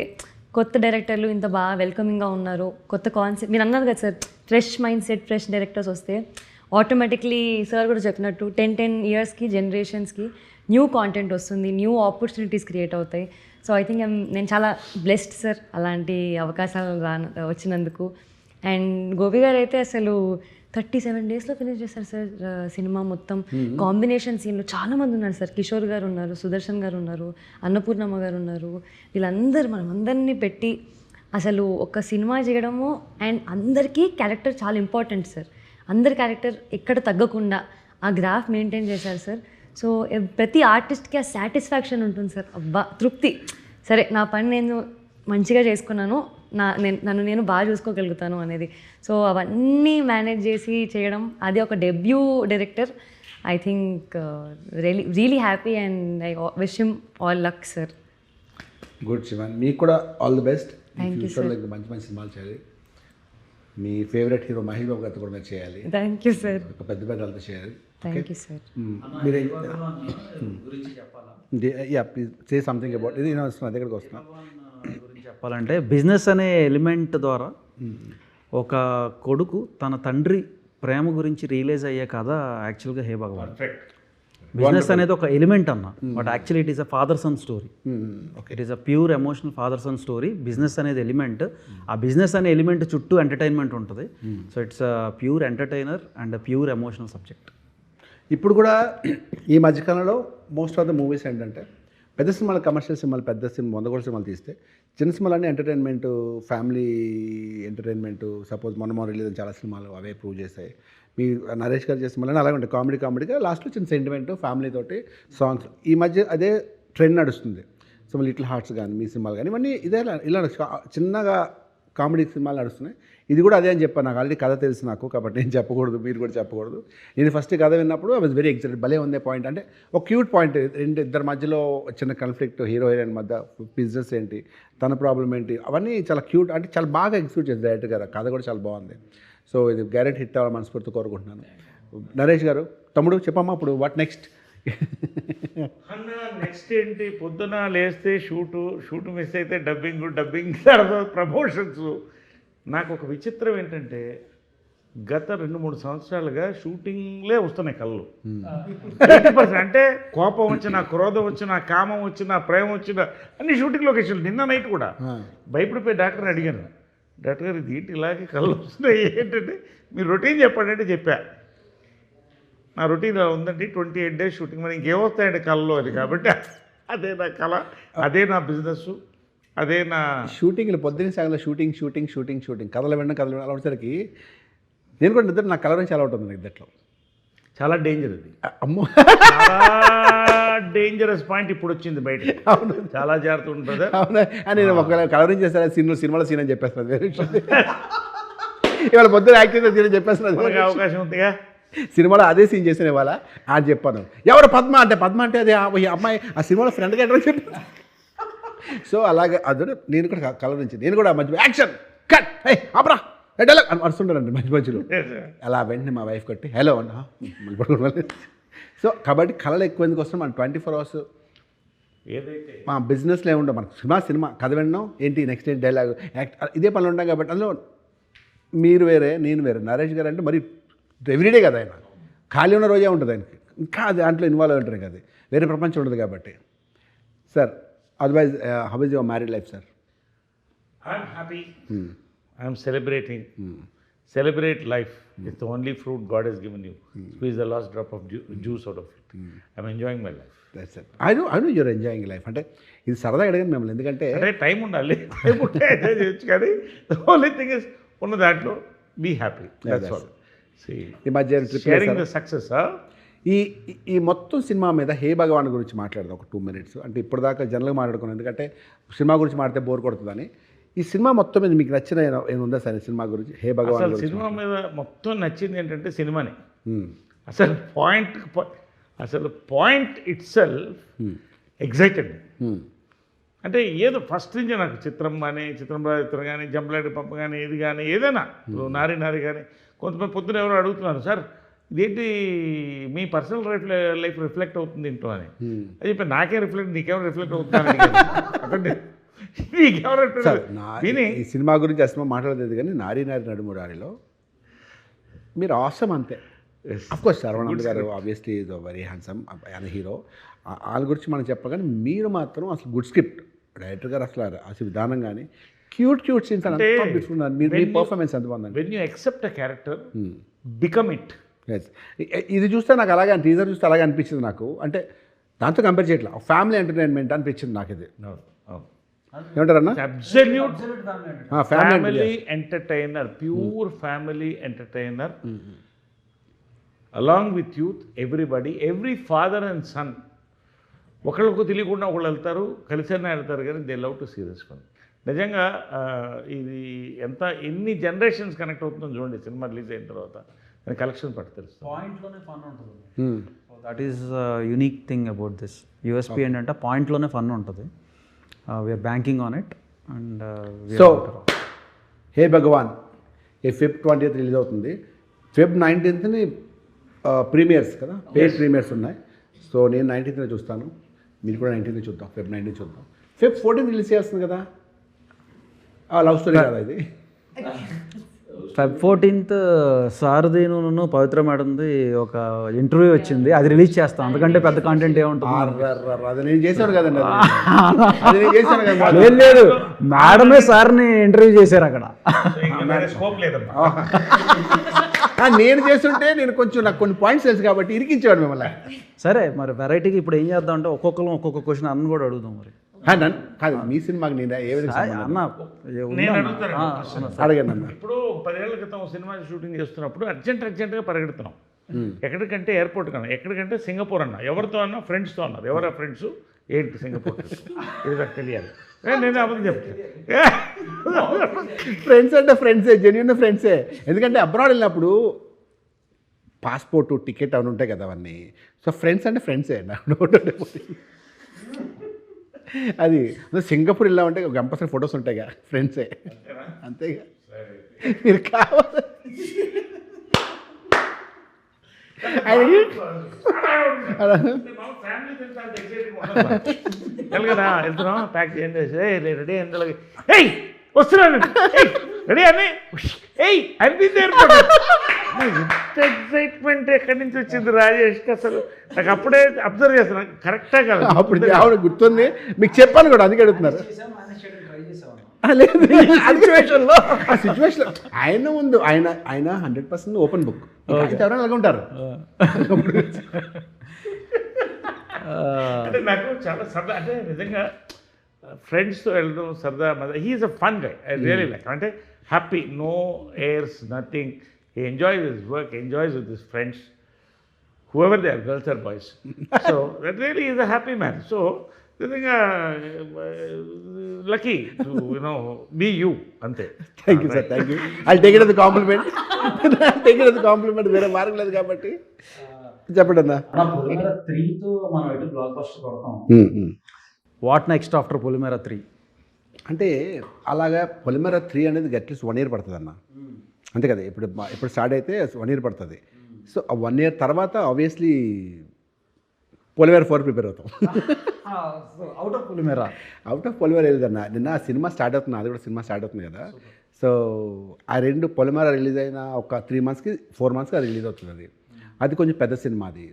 కొత్త డైరెక్టర్లు ఇంత బాగా వెల్కమింగ్గా ఉన్నారు, కొత్త కాన్సెప్ట్. మీరు అన్నారు కదా sir, fresh mind set, fresh directors వస్తే ఆటోమేటిక్లీ సార్ కూడా చెప్పినట్టు 10 yearsకి జనరేషన్స్కి న్యూ కాంటెంట్ వస్తుంది, న్యూ ఆపర్చునిటీస్ క్రియేట్ అవుతాయి. సో ఐ థింక్ నేను చాలా బ్లెస్డ్ సార్ అలాంటి అవకాశాలు వచ్చినందుకు. అండ్ గోపి గారు అయితే అసలు 37 daysలో ఫినిష్ చేశారు సార్ సినిమా మొత్తం. కాంబినేషన్ సీన్లు చాలామంది ఉన్నారు సార్. కిషోర్ గారు ఉన్నారు, సుదర్శన్ గారు ఉన్నారు, అన్నపూర్ణమ్మ గారు ఉన్నారు. వీళ్ళందరూ మనం అందరినీ పెట్టి అసలు ఒక సినిమా చేయడము. అండ్ అందరికీ క్యారెక్టర్ చాలా ఇంపార్టెంట్ సార్. అందరి క్యారెక్టర్ ఎక్కడ తగ్గకుండా ఆ గ్రాఫ్ మెయింటైన్ చేశారు సార్. సో ప్రతి ఆర్టిస్ట్కి ఆ సాటిస్ఫాక్షన్ ఉంటుంది సార్. అబ్బా తృప్తి, సరే నా పని నేను మంచిగా చేసుకున్నాను, నన్ను నేను బాగా చూసుకోగలుగుతాను అనేది. సో అవన్నీ మేనేజ్ చేసి చేయడం, అది ఒక debut director. I think really happy and I wish him all luck sir. Good Shivan, మీకు కూడా ఆల్ ది బెస్ట్. ఫ్యూచర్లో ఇంకా మంచి మంచి సినిమాలు చేయాలి. మీ ఫేవరెట్ హీరో మహేష్ బాబు గారితో కూడా మీరు చేయాలి. Thank you sir. ఒక పెద్ద వాళ్ళతో చేయాలి. Thank you sir. మీరు ప్లీజ్ సే సంథింగ్ అబౌట్ ఇది. నేను వస్తున్నా, దగ్గరికి వస్తున్నా. గురించి చెప్పాలంటే బిజినెస్ అనే ఎలిమెంట్ ద్వారా ఒక కొడుకు తన తండ్రి ప్రేమ గురించి రియలైజ్ అయ్యే కథ యాక్చువల్గా హే భగవాన్. బిజినెస్ అనేది ఒక ఎలిమెంట్ అన్న, but actually it is a father son story. It is a pure emotional father son story. Business అనేది ఎలిమెంట్, ఆ బిజినెస్ అనే ఎలిమెంట్ చుట్టూ ఎంటర్టైన్మెంట్ ఉంటుంది. So it's a pure entertainer and pure emotional subject. ఇప్పుడు కూడా ఈ మధ్యకాలంలో మోస్ట్ ఆఫ్ ద మూవీస్ ఏంటంటే పెద్ద సినిమాలు, కమర్షియల్ సినిమాలు, పెద్ద సినిమా 100 కోట్ల సినిమాలు తీస్తే చిన్న సినిమాలన్నీ ఎంటర్టైన్మెంటు, ఫ్యామిలీ ఎంటర్టైన్మెంటు. సపోజ్ మొన్న రిలీజ్ చాలా సినిమాలు అవే ప్రూవ్ చేస్తాయి. మీ నరేష్ గారు చేసిన సినిమాలు అలాగే ఉంటాయి, కామెడీగా లాస్ట్లో చిన్న సెంటిమెంట్, ఫ్యామిలీ తోటి సాంగ్స్. ఈ మధ్య అదే ట్రెండ్ నడుస్తుంది. సో లిటిల్ హార్ట్స్ కానీ మీ సినిమాలు కానీ ఇవన్నీ ఇదే ఇలా చిన్నగా కామెడీ సినిమాలు నడుస్తున్నాయి. ఇది కూడా అదే అని చెప్పాను. నాకు ఆల్రెడీ కథ తెలుసు నాకు, కాబట్టి నేను చెప్పకూడదు, మీరు కూడా చెప్పకూడదు. నేను ఫస్ట్ కథ విన్నప్పుడు ఐ వాజ్ వెరీ ఎక్సైటెడ్. భలే ఉందే పాయింట్, అంటే ఒక క్యూట్ పాయింట్. ఇద్దరి మధ్యలో చిన్న కాన్ఫ్లిక్ట్, హీరో హీరోయిన్ మధ్య, బిజినెస్ ఏంటి, తన ప్రాబ్లం ఏంటి, అవన్నీ చాలా క్యూట్, అంటే చాలా బాగా ఎగ్జిక్యూట్ చేశారు డైరెక్టర్ గారు. కథ కూడా చాలా బాగుంది. సో ఇది గ్యారెంటీ హిట్ అవ్వాలి మనస్ఫూర్తి కోరుకుంటున్నాను. నరేష్ గారు, తమ్ముడు చెప్పమ్మా ఇప్పుడు వాట్ నెక్స్ట్? అన్న నెక్స్ట్ ఏంటి? పొద్దున లేస్తే షూటు మిస్ అయితే డబ్బింగ్ తర్వాత ప్రమోషన్స్. నాకు ఒక విచిత్రం ఏంటంటే గత 2-3 సంవత్సరాలుగా షూటింగ్లే వస్తున్నాయి కళ్ళు 80%. అంటే కోపం వచ్చినా, క్రోధం వచ్చినా, కామం వచ్చినా, ప్రేమ వచ్చినా అన్ని షూటింగ్ లొకేషన్లు. నిన్న నైట్ కూడా భయపడిపోయి డాక్టర్ని అడిగాను, డాక్టర్ గారు ఇది ఏంటి ఇలాగే కళ్ళు వస్తున్నాయి ఏంటంటే మీరు రొటీన్ చెప్పండి అంటే చెప్పా. నా రొటీన్ ఇలా ఉందండి, 28 days షూటింగ్, మరి ఇంకేమొస్తాయండి కళ్ళలో అని. కాబట్టి అదే నా కళ, అదే నా బిజినెస్, అదే నా షూటింగ్లు పొద్దున్న సాగంలో షూటింగ్ కథలు వినడం అలా వచ్చేసరికి నేను కూడా నిద్ర నా కళ నుంచి అలవాటు ఉంది నిద్రలో. చాలా డేంజర్ అది. అమ్మో చాలా డేంజరస్ పాయింట్ ఇప్పుడు వచ్చింది బయట. అవును, చాలా జాగ్రత్త ఉంటుంది బ్రదర్. అవునా. నేను ఒకవేళ కలరింగ్ చేస్తాను సినిమాలో సీన్ అని చెప్పేస్తున్నాను వేరే విషయం. ఇవాళ పొద్దున యాక్టింగ్ సీన్ అని చెప్పేస్తున్నాను. మనకి అవకాశం ఉందిగా. సినిమాలో అదే సీన్ చేసిన ఇవాళ అని చెప్పాను. ఎవరు పద్మ అంటే అది ఈ అమ్మాయి ఆ సినిమాలో ఫ్రెండ్గా ఎట్లా చెప్పాను. సో అలాగే అదే నేను కూడా కలర్ నుంచి నేను కూడా మధ్య యాక్షన్ కట్ అబ్రా ఎడ్డలా అని వస్తుంటానండి మధ్యలో. అలా వెంటనే మా వైఫ్ కట్టి హలో అన్న. సో కాబట్టి కళలు ఎక్కువ ఎందుకు వస్తాం మనం 24 hours ఏదైతే మా బిజినెస్లో ఏముండవు. మనకు సినిమా కథ వినడం ఏంటి నెక్స్ట్ ఏంటి డైలాగ్ యాక్ట్ ఇదే పనులు ఉంటాం. కాబట్టి అందులో మీరు వేరే నేను వేరే. నరేష్ గారు అంటే మరి ఎవ్రీడే కదా ఆయన, ఖాళీ ఉన్న రోజే ఉంటుంది ఆయనకి, ఇంకా దాంట్లో ఇన్వాల్వ్ అయి ఉంటారు కదా, వేరే ప్రపంచం ఉండదు కాబట్టి. Sir otherwise how is your married life sir? I'm happy, I'm celebrating. Celebrate life. It's the only fruit God has given you. Squeeze the last drop of juice out of it. I'm enjoying my life. That's it. I know you're enjoying life. అంటే ఇది సరదాగా అడిగాను మిమ్మల్ని, ఎందుకంటే అంటే టైం ఉండాలి, టైం ఉంటే ఎంజాయ్ చేయొచ్చు. కానీ ద ఓన్లీ థింగ్ ఇస్ ఉన్న దాంట్లో బీ హ్యాపీ. That's all. ఈ మధ్య షేరింగ్ ద సక్సెస్. ఈ మొత్తం సినిమా మీద హే భగవాన్ గురించి మాట్లాడదాం ఒక 2 minutes. అంటే ఇప్పటిదాకా జనరల్గా మాట్లాడుకున్నాం, ఎందుకంటే సినిమా గురించి మాట్లాడితే బోర్ కొడుతుందని. ఈ సినిమా మొత్తం మీద మీకు నచ్చిన ఏముందా సార్ సినిమా గురించి? హే భగవాన్ అసలు సినిమా మీద మొత్తం నచ్చింది ఏంటంటే సినిమానే. అసలు పాయింట్ ఇట్ సెల్ఫ్ ఎగ్జైటెడ్. అంటే ఏదో ఫస్ట్ నుంచి నాకు చిత్రం కానీ జంపలాడి పంప కానీ ఇది కానీ ఏదైనా నారి కానీ కొంతమంది పొద్దున ఎవరో అడుగుతున్నారు, సార్ ఇదేంటి మీ పర్సనల్ లైఫ్ రిఫ్లెక్ట్ అవుతుంది ఇంట్లో అని. అది చెప్పి నాకే రిఫ్లెక్ట్, నీకేమో రిఫ్లెక్ట్ అవుతుంది అంటే ఈ సినిమా గురించి అసలు మాట్లాడలేదు. కానీ నారి నడుమురారిలో మీరు ఆసమ్ అంతే. అఫ్కోర్స్ శర్వణ్ గారు ఆబ్వియస్లీ ఈజ్ వెరీ హ్యాండ్సమ్ ఆయన హీరో, వాళ్ళ గురించి మనం చెప్పగానే మీరు మాత్రం అసలు గుడ్ స్క్రిప్ట్ డైరెక్టర్ గారు అసలు విధానం కానీ క్యూట్ సీన్స్ అంటే మీ పర్ఫార్మెన్స్ ఎంత బాగుందండి. When you accept a character become it. ఇది చూస్తే నాకు అలాగే టీజర్ చూస్తే అలాగే అనిపించింది నాకు. అంటే దాంతో కంపేర్ చేయట్లా, ఫ్యామిలీ ఎంటర్టైన్మెంట్ అనిపించింది నాకు ఇది. ఏమంటారన్నా? Absolute family entertainer, pure family entertainer along with youth. Every father and son ఒకళ్ళకు తెలియకుండా ఒకళ్ళు వెళ్తారు, కలిసైనా వెళ్తారు, కానీ they love to see this film. నిజంగా ఇది ఎన్ని జనరేషన్స్ కనెక్ట్ అవుతుందో చూడండి సినిమా రిలీజ్ అయిన తర్వాత. కలెక్షన్ పట్టు తెలుస్తుంది, పాయింట్లోనే ఫన్ ఉంటుంది. That is unique thing about this. USP ఏంటంటే పాయింట్లోనే ఫన్ ఉంటుంది. We are banking on it. And so Hey Bhagavan Feb 20th release అవుతుంది. Feb 19th ప్రీమియర్స్ కదా, పేడ్ ప్రీమియర్స్ ఉన్నాయి. సో నేను 19th చూస్తాను, మీరు కూడా 19th చూద్దాం. Feb 19th చూద్దాం. Feb 14th రిలీజ్ చేస్తుంది కదా, లవ్ స్టోరీ కదా ఇది. Feb 14th సారథీను పవిత్ర మేడంది ఒక ఇంటర్వ్యూ వచ్చింది, అది రిలీజ్ చేస్తాం. అందుకంటే పెద్ద కాంటెంట్ ఏముంటుంది. అది నేను చేశాను కదండి, అది నేను చేశాను కదా. లేదు, మేడమే సార్ని ఇంటర్వ్యూ చేశారు అక్కడ. స్కోప్ లేదమ్మా. నేను చేస్తుంటే నేను కొంచెం నాకు కొన్ని పాయింట్స్ తెలుసు కాబట్టి ఇరికించేవాడు మిమ్మల్ని. సరే, మరి వెరైటీకి ఇప్పుడు ఏం చేద్దాం అంటే ఒక్కొక్కరు ఒక్కొక్క క్వశ్చన్ అన్న కూడా అడుగుదాం. మరి కాదు మీ సినిమాకి నేను ఏ విధంగా అన్న అడగండి అన్న. ఇప్పుడు 10 ఏళ్ల క్రితం సినిమా షూటింగ్ చేస్తున్నప్పుడు అర్జెంట్గా పరిగెడుతున్నాం. ఎక్కడికంటే ఎయిర్పోర్ట్ కన్నా, ఎక్కడికంటే సింగపూర్ అన్న. ఎవరితో అన్నా? ఫ్రెండ్స్తో అన్నారు. ఎవరా ఫ్రెండ్స్? ఏంటి సింగపూర్? ఇది నాకు తెలియాలి. నేను అబద్ధం చెప్తాను. ఫ్రెండ్స్ అంటే ఫ్రెండ్సే, జెన్యూన్ ఫ్రెండ్సే. ఎందుకంటే అబ్రాడ్ వెళ్ళినప్పుడు పాస్పోర్టు టికెట్ అవన్నీ ఉంటాయి కదా అవన్నీ. సో ఫ్రెండ్స్ అంటే ఫ్రెండ్సే. అది సింగపూర్ వెళ్ళామంటే ఒక కంపల్సరీ ఫొటోస్ ఉంటాయి కదా, ఫ్రెండ్సే అంతేగా. మీరు కావాలి వెళ్తున్నాం, ప్యాక్ చేయండి, రెడీ అయింది, వస్తున్నాను రెడీ అని ఏయ్ అనిపింది ఇంత ఎక్సైట్మెంట్ ఎక్కడి నుంచి వచ్చింది రాజేష్కి అసలు నాకు అప్పుడే అబ్జర్వ్ చేస్తున్నాను కరెక్టా కాదు అప్పుడు ఆవిడ గుర్తుంది మీకు చెప్పాను కూడా అందుకే అడుగుతున్నారు ఆ సిచ్యువేషన్ ఆయన ముందు ఆయన 100% ఓపెన్ బుక్ ఎవరైనా అలాగే ఉంటారు. అంటే నాకు చాలా సరదా అంటే నిజంగా ఫ్రెండ్స్తో వెళ్ళడం సరదా he's a fun guy I really like అంటే happy no airs nothing he enjoys his work enjoys with his friends whoever they are, girls or boys. So that really is a happy man. So నిజంగా లక్కీ టు బీ యూ అంతే. Thank you sir, thank you. I take it as a compliment. Take it as a compliment. వేరే మార్గం లేదు కాబట్టి చెప్పండి అన్న. పొలిమేర 3తో మనం ఎటు బ్లాక్ బస్టర్ కొడతాం. వాట్ నెక్స్ట్ ఆఫ్టర్ పొలిమేర 3? అంటే అలాగా పొలిమేర 3 అనేది అట్లీస్ట్ 1 year పడుతుంది అన్న, అంతే కదా. ఇప్పుడు స్టార్ట్ అయితే 1 year పడుతుంది. సో ఆ 1 year తర్వాత ఆబ్వియస్లీ పొలిమేర 4 ప్రిపేర్ అవుతాం. అవుట్ ఆఫ్ పొలిమేర వెళ్ళదన్న. నిన్న సినిమా స్టార్ట్ అవుతుంది, అది కూడా సినిమా స్టార్ట్ అవుతుంది కదా. సో ఆ 2 పొలిమేర రిలీజ్ అయిన ఒక 3 monthsకి 4 monthsకి అది రిలీజ్ అవుతుంది. అది కొంచెం పెద్ద సినిమా. అది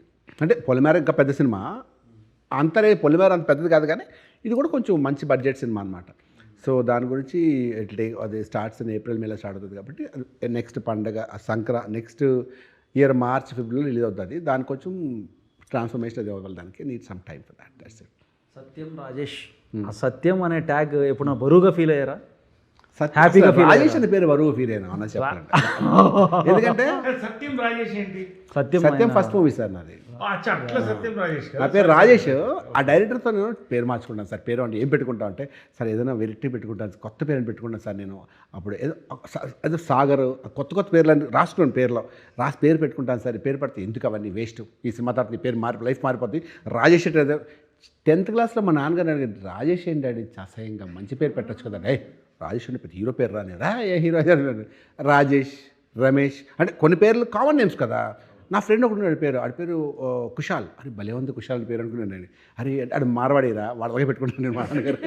అంటే పొలిమేర ఇంకా పెద్ద సినిమా, అంతరే పొలిమేర అంత పెద్దది కాదు కానీ ఇది కూడా కొంచెం మంచి బడ్జెట్ సినిమా అనమాట. సో దాని గురించి అది starts in April, May start అవుతుంది కాబట్టి నెక్స్ట్ పండగ next year March, February release అవుతుంది. దాని కొంచెం ట్రాన్స్ఫర్మేషన్ అది అవ్వాలి, దానికి need some time for that. That's it. Satyam Rajesh, ఆ సత్యం అనే ట్యాగ్ ఎప్పుడైనా బరువుగా ఫీల్ అయ్యారా? హ్యాపీగా రాజేష్ అనే పేరు బరువు ఫీల్ అయినా అన్న చెప్పాలంటే. ఎందుకంటే సత్యం రాజేష్ ఏంటి? సత్యం ఫస్ట్ మూవీ సార్ నాది. అట్లా సత్యం రాజేష్ నా పేరు రాజేష్. ఆ డైరెక్టర్తో నేను పేరు మార్చుకుంటాను సార్. పేరు అంటే ఏం పెట్టుకుంటా అంటే సార్ ఏదైనా వెరైటీ పెట్టుకుంటాను, కొత్త పేరు పెట్టుకుంటాను సార్. నేను అప్పుడు ఏదో సాగర్ కొత్త పేర్లు రాసుకున్నాను, పేరు పెట్టుకుంటాను సార్. పేరు పడితే ఎందుకు అవన్నీ వేస్ట్, ఈ సినిమా తర్వాత నీ పేరు లైఫ్ మారిపోతుంది. రాజేష్ అంటే 10th classలో మా నాన్నగారు అడిగారు, రాజేష్ ఏంటి డాడీ అసహ్యంగా మంచి పేరు పెట్టచ్చు కదా. రాజేష్ అంటే పెద్ద హీరో పేరు రాని ఏ హీరో రాజేష్, రమేష్ అంటే కొన్ని పేర్లు కామన్ నేమ్స్ కదా. నా ఫ్రెండ్ ఒకటి ఆడి పేరు కుషాల్. అరే భలే ఉంది కుషాల్ పేరు అనుకున్నాను. అరే ఆడు మార్వాడిరా, వాడిలాగే పెట్టుకుంటాను నేను మా నాన్నగారు.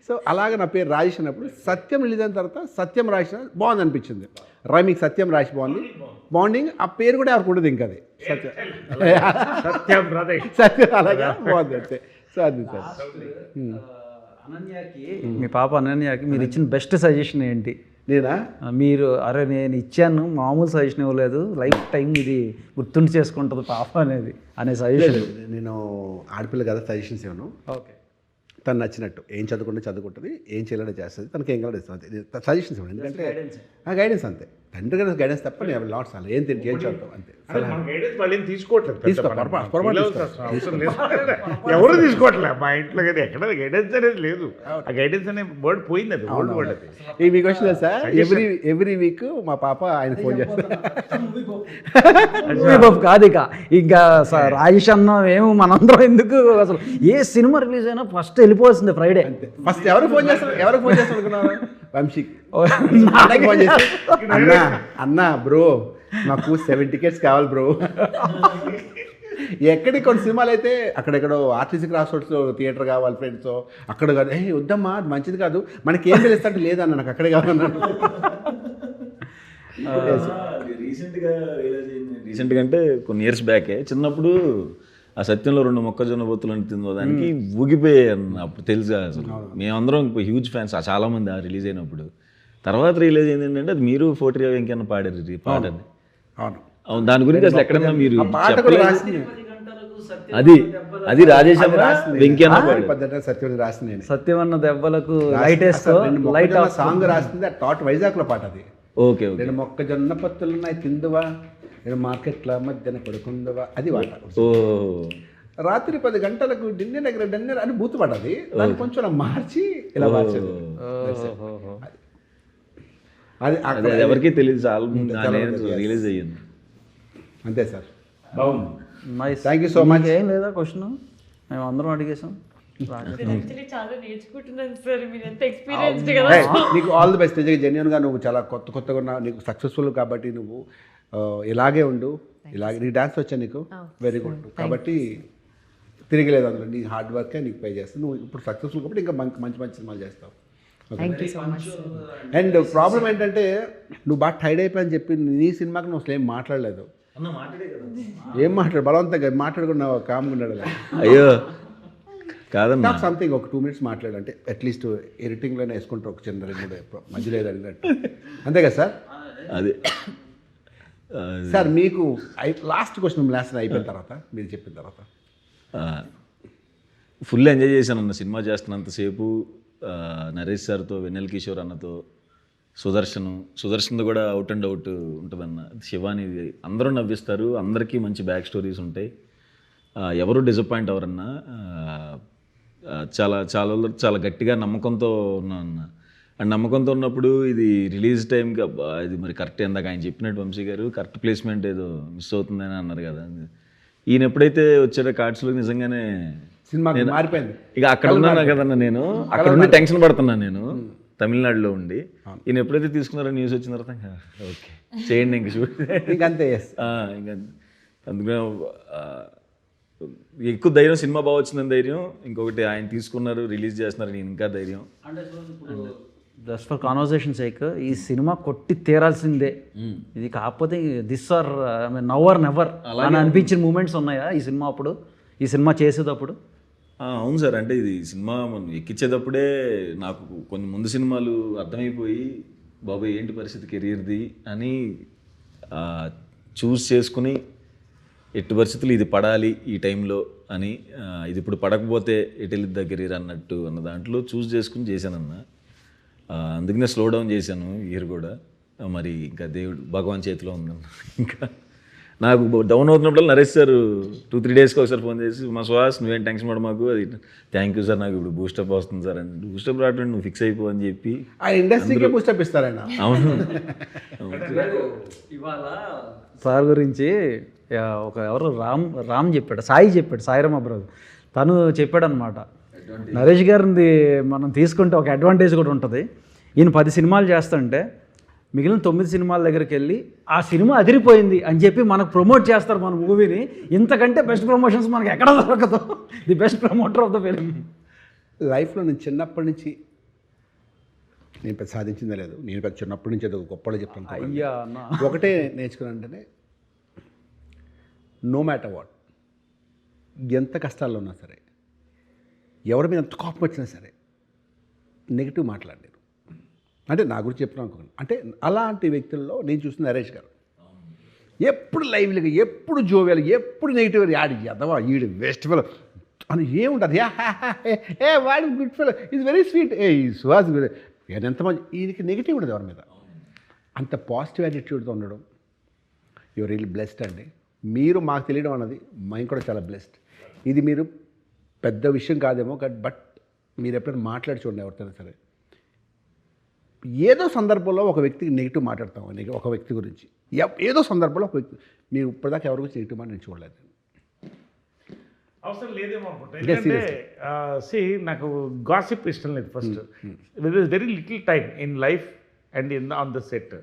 సో అలాగే నా పేరు రాజేష్ అన్నప్పుడు సత్యం రిలీజ్ అయిన తర్వాత సత్యం రాసిన బాగుంది అనిపించింది. మీకు సత్యం రాసి బాగుంది, బాండింగ్. ఆ పేరు కూడా ఎవరికి ఉండదు ఇంకా, అది సత్యం అలాగే బాగుంది అంతే. సో అది సార్. అనన్యకి, మీ పాప అనన్యకి మీరు ఇచ్చిన బెస్ట్ సజెషన్ ఏంటి? నేనా? మీరు అరే నేను ఇచ్చాను, మామూలు సజెషన్ ఇవ్వలేదు, లైఫ్ టైం ఇది గుర్తుండి చేసుకుంటుంది పాప అనే సజెషన్. నేను ఆడపిల్ల కదా సజెషన్స్ ఇవ్వను. ఓకే, తను నచ్చినట్టు ఏం చదువుకుంటే ఏం చేయాలని చేస్తుంది, తనకి ఏం కావాలి సజెషన్స్ ఇవ్వండి. ఎందుకంటే గైడెన్స్ అంతే, తండ్రి గారి గైడెన్స్ తప్ప నేను లాట్స్ అలా ఏం చదువుతాం అంతే. ఎవరు తీసుకోవట్లేదు మా ఇంట్లో కదా, ఎక్కడ గైడెన్స్ అనేది లేదు. ఆ గైడెన్స్ అనే వర్డ్ పోయింది, అది ఓల్డ్ వర్డ్. అది మీకు వచ్చిందా సార్? ఎవ్రీ వీక్ మా పాప ఆయన ఫోన్ చేస్తారు. కాదు ఇంకా రాజేష్ అన్న ఏమో మనందరం ఎందుకు అసలు ఏ సినిమా రిలీజ్ అయినా ఫస్ట్ వెళ్ళిపోవాల్సిందే ఫ్రైడే. ఫస్ట్ ఎవరికి ఫోన్ చేస్తారు అనుకున్నారు? వంశీకి ఫోన్ చేసి అన్నా బ్రో మాకు 7 tickets కావాలి బ్రో. ఎక్కడికి కొన్ని సినిమాలు అయితే అక్కడెక్కడో ఆర్టీసీ క్రాస్ రోడ్స్లో థియేటర్ కావాలి ఫ్రెండ్స్, అక్కడ కాదు వద్దమ్మా అది మంచిది కాదు, మనకి ఏం తెలుస్తుంటే లేదన్న నాకు అక్కడే కావాలన్నాను. రీసెంట్గా అంటే కొన్ని ఇయర్స్ బ్యాకే చిన్నప్పుడు ఆ సత్యంలో 2 మొక్కజొన్న బొత్తులు అని తిందో దానికి ఊగిపోయాను. అప్పుడు తెలుసు అసలు మేమందరం హ్యూజ్ ఫ్యాన్స్ చాలామంది ఆ రిలీజ్ అయినప్పుడు. తర్వాత రిలీజ్ అయింది ఏంటంటే అది మీరు 40 వెంకన్న పాటని. అవును, దాని గురించి అసలు ఎక్కడన్నా మీరు అది రాజేష్ వెంకన్న సత్యం రాసింది. సత్యం అన్న దెబ్బలకు లైట్ సాంగ్ రాసింది ఆ టాట్ వైజాగ్లో పాట అది. ఓకే, నేను మొక్కజొన్న పత్తులున్నాయి తిందువా, నేను మార్కెట్ల మధ్యన పడుకుందవా, అది పాట. రాత్రి 10 గంటలకు డిన్నర్ అని బూతు పడ్డది. దాన్ని కొంచెం మార్చి ఇలా మార్చేది. అది ఎవరికి తెలియదు, రిలీజ్ అయ్యింది అంతే సార్. బాగుంది. Thank you so much. ఏం లేదా క్వశ్చన్ మేము అందరం అడిగేసాం. చాలా నేర్చుకుంటున్నాను సార్, మీరు ఎంత ఎక్స్పీరియన్స్డ్ కదా. నీకు ఆల్ ది బెస్ట్. జెన్యున్గా నువ్వు చాలా కొత్తగా ఉన్నావు, నీకు సక్సెస్ఫుల్ కాబట్టి నువ్వు ఇలాగే ఉండు. ఇలాగే నీకు డాన్స్ వచ్చా నీకు, వెరీ గుడ్. కాబట్టి తిరిగిలేదు అందులో, నీ హార్డ్ వర్కే నీకు పే చేస్తావు. నువ్వు ఇప్పుడు సక్సెస్ఫుల్ కాబట్టి ఇంకా మంచి సినిమాలు చేస్తావు. Thank you so much. And problem ఏంటంటే నువ్వు బాగా టైర్డ్ అయిపోయని చెప్పి నీ సినిమాకి నువ్వు అసలు ఏం మాట్లాడలేదు. అన్న మాట్లాడే కదా. ఏం బలవంతంగా మాట్లాడుకున్నా కామ్గా ఉన్నాడు. అయ్యో కాదన్న, నాకు సంథింగ్ ఒక 2 minutes మాట్లాడంటే అట్లీస్ట్ ఎడిటింగ్లోనే వేసుకుంటారు ఒక చిన్న 2 మధ్యలో ఏదో అడిగినట్టు, అంతే కదా సార్? అదే సార్ మీకు లాస్ట్ క్వశ్చన్ అయిపోయిన తర్వాత మీరు చెప్పిన తర్వాత ఫుల్ ఎంజాయ్ చేశాను అన్న సినిమా చేస్తున్నంతసేపు. నరేష్ సార్తో, వెన్నెల కిషోర్ అన్నతో, సుదర్శన్తో కూడా అవుట్ అండ్ అవుట్ ఉంటుందన్న. శివాని అందరూ నవ్విస్తారు, అందరికీ మంచి బ్యాక్ స్టోరీస్ ఉంటాయి, ఎవరు డిసప్పాయింట్ అవ్వరన్నా. చాలా చాలా చాలా గట్టిగా నమ్మకంతో ఉన్నాను అన్న. అండ్ నమ్మకంతో ఉన్నప్పుడు ఇది రిలీజ్ టైంకి ఇది మరి కరెక్ట్ ఇందాక ఆయన చెప్పినట్టు వంశీ గారు కరెక్ట్ ప్లేస్మెంట్ ఏదో మిస్ అవుతుందని అన్నారు కదా. ఈయన ఎప్పుడైతే వచ్చారో కార్డ్స్లో నిజంగానే సినిమా మారిపోయింది. ఇక అక్కడ ఉన్నాను కదన్న, నేను అక్కడ ఉండి టెన్షన్ పడుతున్నాను నేను తమిళనాడులో ఉండి. ఈయన ఎప్పుడైతే తీసుకున్నారో న్యూస్ వచ్చిన తర్వాత ఓకే చేయండి ఇంక షూట్ ఇంకంతే. ఇంకా అందుకనే ఎక్కువ ధైర్యం, సినిమా బాగా వచ్చిందని ధైర్యం, ఇంకొకటి ఆయన తీసుకున్నారు రిలీజ్ చేస్తున్నారు నేను ఇంకా ధైర్యం. జస్ట్ ఫర్ కాన్వర్సేషన్ సేక్ ఈ సినిమా కొట్టి తీరాల్సిందే, ఇది కాకపోతే this or now or never అని అనిపించిన మూమెంట్స్ ఉన్నాయా ఈ సినిమా అప్పుడు, ఈ సినిమా చేసేటప్పుడు? అవును సార్, అంటే ఇది సినిమా మనం ఎక్కించేటప్పుడే నాకు కొన్ని ముందు సినిమాలు అర్థమైపోయి బాబాయ్ ఏంటి పరిస్థితి కెరీర్ది అని చూస్ చేసుకుని ఎట్టి పరిస్థితులు ఇది పడాలి ఈ టైంలో అని, ఇది ఇప్పుడు పడకపోతే ఎటు వెళ్ళిద్దా కెరీర్ అన్నట్టు అన్న దాంట్లో చూస్ చేసుకుని చేశానన్న. అందుకనే స్లో డౌన్ చేశాను ఇయర్ కూడా. మరి ఇంకా దేవుడు భగవాన్ చేతిలో ఉందన్న. ఇంకా నాకు డౌన్ అవుతున్నప్పుడు నరేష్ సార్ 2-3 డేస్కి ఒకసారి ఫోన్ చేసి మా సుహాస్ నువ్వేం టెన్షన్ పడ మాకు, అది థ్యాంక్ యూ సార్ నాకు ఇప్పుడు బూస్టప్ వస్తుంది సార్ అని. బూస్టప్ రావడం నువ్వు ఫిక్స్ అయిపో అని చెప్పి ఆ ఇండస్ట్రీకి బూస్టప్ ఇస్తారైనా. అవును. ఇవాళ సార్ గురించి ఒక ఎవరు రామ్ చెప్పాడు, సాయి చెప్పాడు, సాయిరామ్ అబ్రాజ్ తను చెప్పాడు అనమాట. నరేష్ గారిది మనం తీసుకుంటే ఒక అడ్వాంటేజ్ కూడా ఉంటుంది. ఈయన 10 సినిమాలు చేస్తుంటే మిగిలిన 9 సినిమాల దగ్గరికి వెళ్ళి ఆ సినిమా అదిరిపోయింది అని చెప్పి మనకు ప్రమోట్ చేస్తారు మన మూవీని. ఇంతకంటే బెస్ట్ ప్రమోషన్స్ మనకి ఎక్కడ దొరకదు. The best promoter of the film. లైఫ్లో నేను చిన్నప్పటి నుంచి నేను పెద్ద సాధించిందే లేదు. నేను పెద్ద చిన్నప్పటి నుంచి ఏదో గొప్పగా చెప్తాను. అయ్యా ఒకటే నేర్చుకున్నానంటేనే నో మ్యాటర్ వాట్, ఎంత కష్టాల్లో ఉన్నా సరే, ఎవరి మీద ఎంత కోపం వచ్చినా సరే నెగిటివ్ మాట్లాడలేరు. అంటే నా గురించి చెప్తున్నాను అనుకోండి. అంటే అలాంటి వ్యక్తుల్లో నేను చూసిన నరేష్ గారు ఎప్పుడు లైవ్లీగా, ఎప్పుడు జోవియాలు, ఎప్పుడు నెగిటివ్, యాడ్ ఎదవా ఈడు వేస్ట్ ఫెలో అని ఏముంటుంది. ఏ వాడి good fellow is very sweet, ఏ ఈ సుహాస్ ఎంత మంచి, ఈయనకి నెగిటివ్ ఉండదు ఎవరి మీద. అంత పాజిటివ్ యాటిట్యూడ్తో ఉండడం యువర్ రియల్ బ్లెస్డ్ అండి. మీరు మాకు తెలియడం అన్నది మైండ్ కూడా చాలా బ్లెస్డ్. ఇది మీరు పెద్ద విషయం కాదేమో, బట్ మీరు ఎప్పుడైనా మాట్లాడి చూడండి ఎవరితోనే సరే. ఏదో సందర్భంలో ఒక వ్యక్తికి నెగిటివ్ మాట్లాడతాం, ఒక వ్యక్తి గురించి ఏదో సందర్భంలో ఒక వ్యక్తి, మీరు ఇప్పటిదాకా ఎవరి గురించి నెగిటివ్ మాట నేను చూడలేదు. అవసరం లేదేమో అనుకుంటా. ఎందుకంటే నాకు గాసిప్ ఇష్టం లేదు. First with is very little time in life and on the set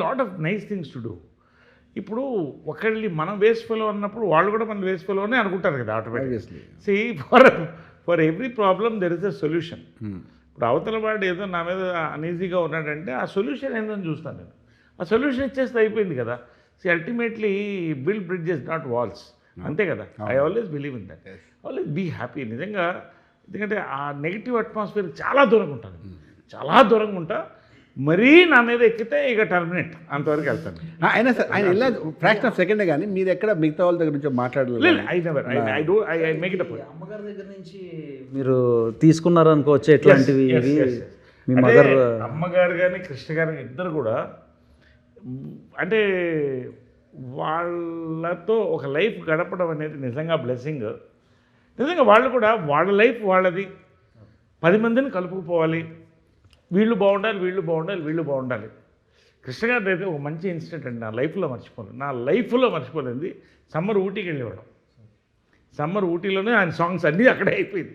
lot of nice things to do. ఇప్పుడు ఒకళ్ళని మనం వేస్ట్ ఫెలో అన్నప్పుడు వాళ్ళు కూడా మనం వేస్ట్ ఫెలో అని అనుకుంటారు కదా automatically. For every problem there is a solution. ఇప్పుడు అవతల వాడు ఏదో నా మీద అనీజీగా ఉన్నాడంటే ఆ సొల్యూషన్ ఏందని చూస్తాను నేను. ఆ సొల్యూషన్ ఇచ్చేస్తే అయిపోయింది కదా. Ultimately build bridges not walls, అంతే కదా. I always believe in that. Always be happy నిజంగా. ఎందుకంటే ఆ నెగిటివ్ అట్మాస్ఫియర్ చాలా దూరంగా ఉంటాను, చాలా దూరంగా ఉంటా. మరీ నా మీద ఎక్కితే ఇక టర్మినేట్ అంతవరకు వెళ్తాను. అయినా సార్ ఆయన ఇలా ఫ్రాక్షన్ ఆఫ్ సెకండే కానీ మీరు ఎక్కడ మిగతా వాళ్ళ దగ్గర నుంచి మాట్లాడలేదు. అమ్మగారి దగ్గర నుంచి మీరు తీసుకున్నారు అనుకోవచ్చు ఎట్లాంటివి మీ మదర్? అమ్మగారు కానీ కృష్ణ గారు ఇద్దరు కూడా అంటే వాళ్ళతో ఒక లైఫ్ గడపడం అనేది నిజంగా బ్లెస్సింగ్. నిజంగా వాళ్ళు కూడా వాళ్ళ లైఫ్ వాళ్ళది, 10 మందిని కలుపుకుపోవాలి, వీళ్ళు బాగుండాలి, వీళ్ళు బాగుండాలి, వీళ్ళు బాగుండాలి. కృష్ణ గారి అయితే ఒక మంచి ఇన్సిడెంట్ అండి, నా లైఫ్లో మర్చిపోలేదు. సమ్మర్ ఊటీకి వెళ్ళేవాడు. సమ్మర్ ఊటీలోనే ఆయన సాంగ్స్ అన్నీ అక్కడే అయిపోయింది.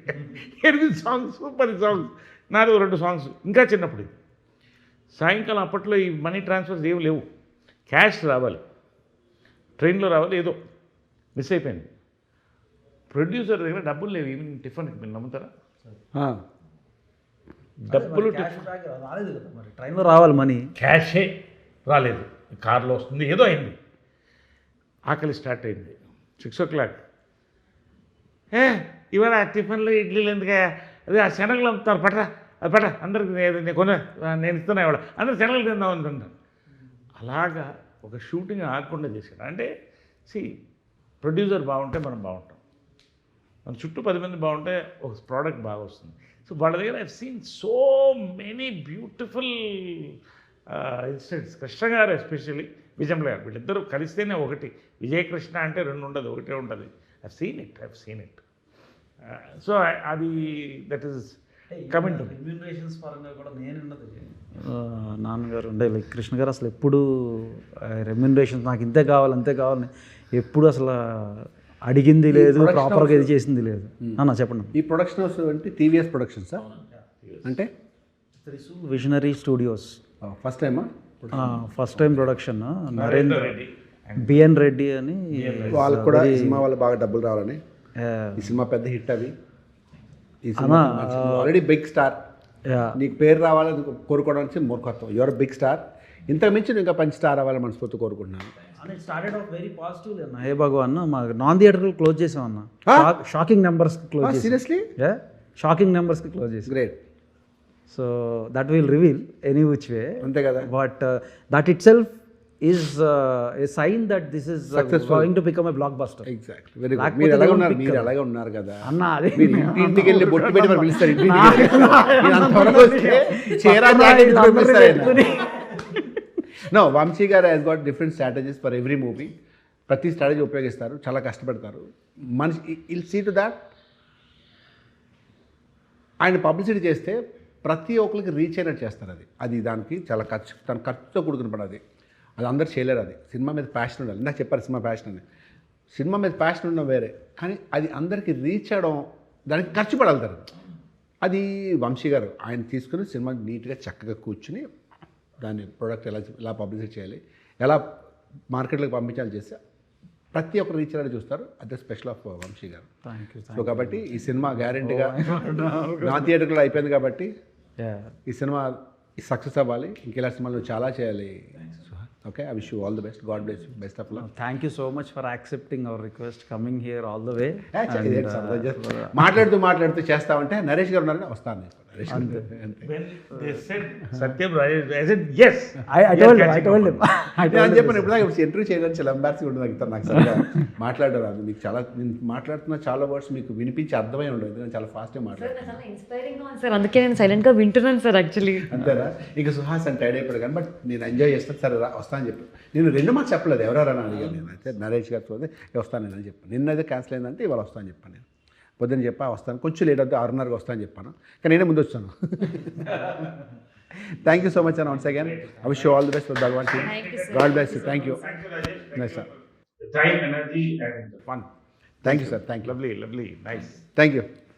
8 సాంగ్స్, 10 సాంగ్స్, నాది 2 సాంగ్స్ ఇంకా చిన్నప్పుడు. సాయంకాలం అప్పట్లో ఈ మనీ ట్రాన్స్ఫర్స్ ఏమి లేవు, క్యాష్ రావాలి, ట్రైన్లో రావాలి, ఏదో మిస్ అయిపోయింది. ప్రొడ్యూసర్ దగ్గర డబ్బులు లేవు ఈవినింగ్ టిఫిన్కి, మీరు నమ్ముతారా? డబ్బులు రాలేదు కదా మరి, ట్రైన్లో రావాలి మనీ. క్యాషే రాలేదు, కార్లో వస్తుంది, ఏదో అయింది. ఆకలి స్టార్ట్ అయింది 6 o'clock. ఇవాళ టిఫిన్లు ఇడ్లీలు ఎందుకే, అదే ఆ శనగలు అమ్ముతారు, పట్రా అది పట్రా, అందరికి నేను ఇస్తున్నా ఇవాళ, అందరు శనగలు తిందాం అనుకుంటాను. అలాగా ఒక షూటింగ్ ఆగకుండా చేశాడు. అంటే ప్రొడ్యూసర్ బాగుంటే మనం బాగుంటాం, మన చుట్టూ 10 మంది బాగుంటే ఒక ప్రోడక్ట్ బాగా వస్తుంది. సో వాళ్ళ దగ్గర I've seen so many beautiful incidents. Krishna గారు ఎస్పెషల్లీ, విజయంలో గారు, వీళ్ళిద్దరూ కలిస్తేనే ఒకటి. విజయకృష్ణ అంటే 2 ఉండదు, ఒకటే ఉంటుంది. I've seen it. సో అది that is coming to me. Remunerations పరంగా కూడా నేను నాన్నగారు ఉండే లైక్ కృష్ణ గారు అసలు ఎప్పుడు రెమ్యూనరేషన్స్ నాకు ఇంతే కావాలి అంతే కావాలని ఎప్పుడు అసలు అడిగింది లేదు, ప్రాపర్గా ఇది చేసింది లేదు. అన్న చెప్పండి. ఈ ప్రొడక్షన్ హౌస్ అంటే టీవీఎస్ ప్రొడక్షన్స్ అంటే విజనరీ స్టూడియోస్ ఫస్ట్ టైమా? First time production. Narendra B N Reddy అని, వాళ్ళకి కూడా ఈ సినిమా వాళ్ళు బాగా డబ్బులు రావాలని, ఈ సినిమా పెద్ద హిట్ అవి, ఈ సినిమా ఆల్రెడీ బిగ్ స్టార్, నీకు పేరు రావాలని కోరుకోవడానికి మూర్ఖత్వం. యువర్ బిగ్ స్టార్, ఇంతకు మించి నువ్వు ఇంకా మంచి స్టార్ అవ్వాలని మనస్ఫూర్తి కోరుకుంటున్నాను. స్టార్టెడ్ ఆఫ్ వెరీ పాజిటివ్ అన్న. హే భగవాన్, మా నాన్ థియేటర్లు క్లోజ్ చేసాం అన్న. షాకింగ్ నెంబర్స్ క్లోజ్ చేసాం. సీరియస్లీ? షాకింగ్ నెంబర్స్కి క్లోజ్ చేసాం. Great. So that will reveal any which way. అంతే కదా. But that it self is a sign that this is going to become a blockbuster. Exactly. Very good. మీరు అలాగే ఉన్నారు కదా అన్న. అది ఇంటికి వెళ్ళి బొట్టు పెట్టి మరి పిలుస్తారు. అంతవరకు వస్తే చీరా జాకెట్ పిలుస్తారు. నో, వంశీ గారు has got different strategies for every movie. ప్రతి స్ట్రాటజీ ఉపయోగిస్తారు, చాలా కష్టపడతారు. మనిషి ఇల్ సీ టు దాట్. ఆయన పబ్లిసిటీ చేస్తే ప్రతి ఒక్కరికి రీచ్ అయినట్టు చేస్తారు. అది దానికి చాలా ఖర్చుతో కూడుకున్న పని. అది అందరు చేయలేరు. అది సినిమా మీద ప్యాషన్ ఉండాలి. నాకు చెప్పారు సినిమా ప్యాషన్ అని. సినిమా మీద ప్యాషన్ ఉండడం వేరే, కానీ అది అందరికీ రీచ్ అవ్వడం, దానికి ఖర్చు పడగలుగుతారు. అది వంశీ గారు ఆయన తీసుకుని సినిమా నీట్గా చక్కగా కూర్చుని దాని ప్రోడక్ట్ ఎలా పబ్లిసిటీ చేయాలి, ఎలా మార్కెట్లోకి పంపించాలి చేస్తే ప్రతి ఒక్కరు రీచ్ అయ్యేలా చూస్తారు. అదే స్పెషల్ ఆఫ్ వంశీ గారు. సో కాబట్టి ఈ సినిమా గ్యారెంటీగా నా థియేటర్లో అయిపోయింది కాబట్టి ఈ సినిమా సక్సెస్ అవ్వాలి. ఇంకెలా సినిమాలు చాలా చేయాలి. Okay, I wish you all the best. God bless you. Best of luck. Thank you so much for accepting our request, coming here all the way. మాట్లాడుతూ చేస్తామంటే నరేష్ గారు ఉన్నారని వస్తాను. సత్యం yes. I told him. నేను చెప్పాను ఇప్పుడు ఇంటర్వ్యూ చేయడానికి చాలా ఎంబారసింగ్ ఉంటుంది నాకు సరిగా మాట్లాడరాదు. మీకు చాలా నేను మాట్లాడుతున్న చాలా వర్డ్స్ మీకు వినిపించి అర్థమై ఉండదు, ఎందుకంటే చాలా ఫాస్ట్గా మాట్లాడుతున్నాను. ఇన్స్పైరింగ్ సార్, అందుకే నేను సైలెంట్గా వింటున్నాను సార్. యాక్చువల్లీ అంతేనా? ఇక సుహాస్ అని టైడ్ అయిపోయాడు కానీ బట్ నేను ఎంజాయ్ చేస్తాను. సరే వస్తాను అని చెప్పి నేను 2 మాకు చెప్పలేదు, ఎవరెవరని అడిగాను. నేను అయితే నరేష్ గారితో వస్తాను నేను అని చెప్పాను. నిన్నైతే క్యాన్సిల్ అయిందంటే ఇవాళ వస్తాను చెప్పాను. నేను పొద్దున్న చెప్పా వస్తాను, కొంచెం లేట్ అవుతుంది, 6:30కి వస్తాను చెప్పాను, కానీ నేనే ముందు వచ్చాను. Thank you so much and once again I wish you all the best for Bhagavan team. God bless you. Thank you. Nice sir. Time, energy and fun. Thank you sir. Thank you. Lovely, nice. Thank you.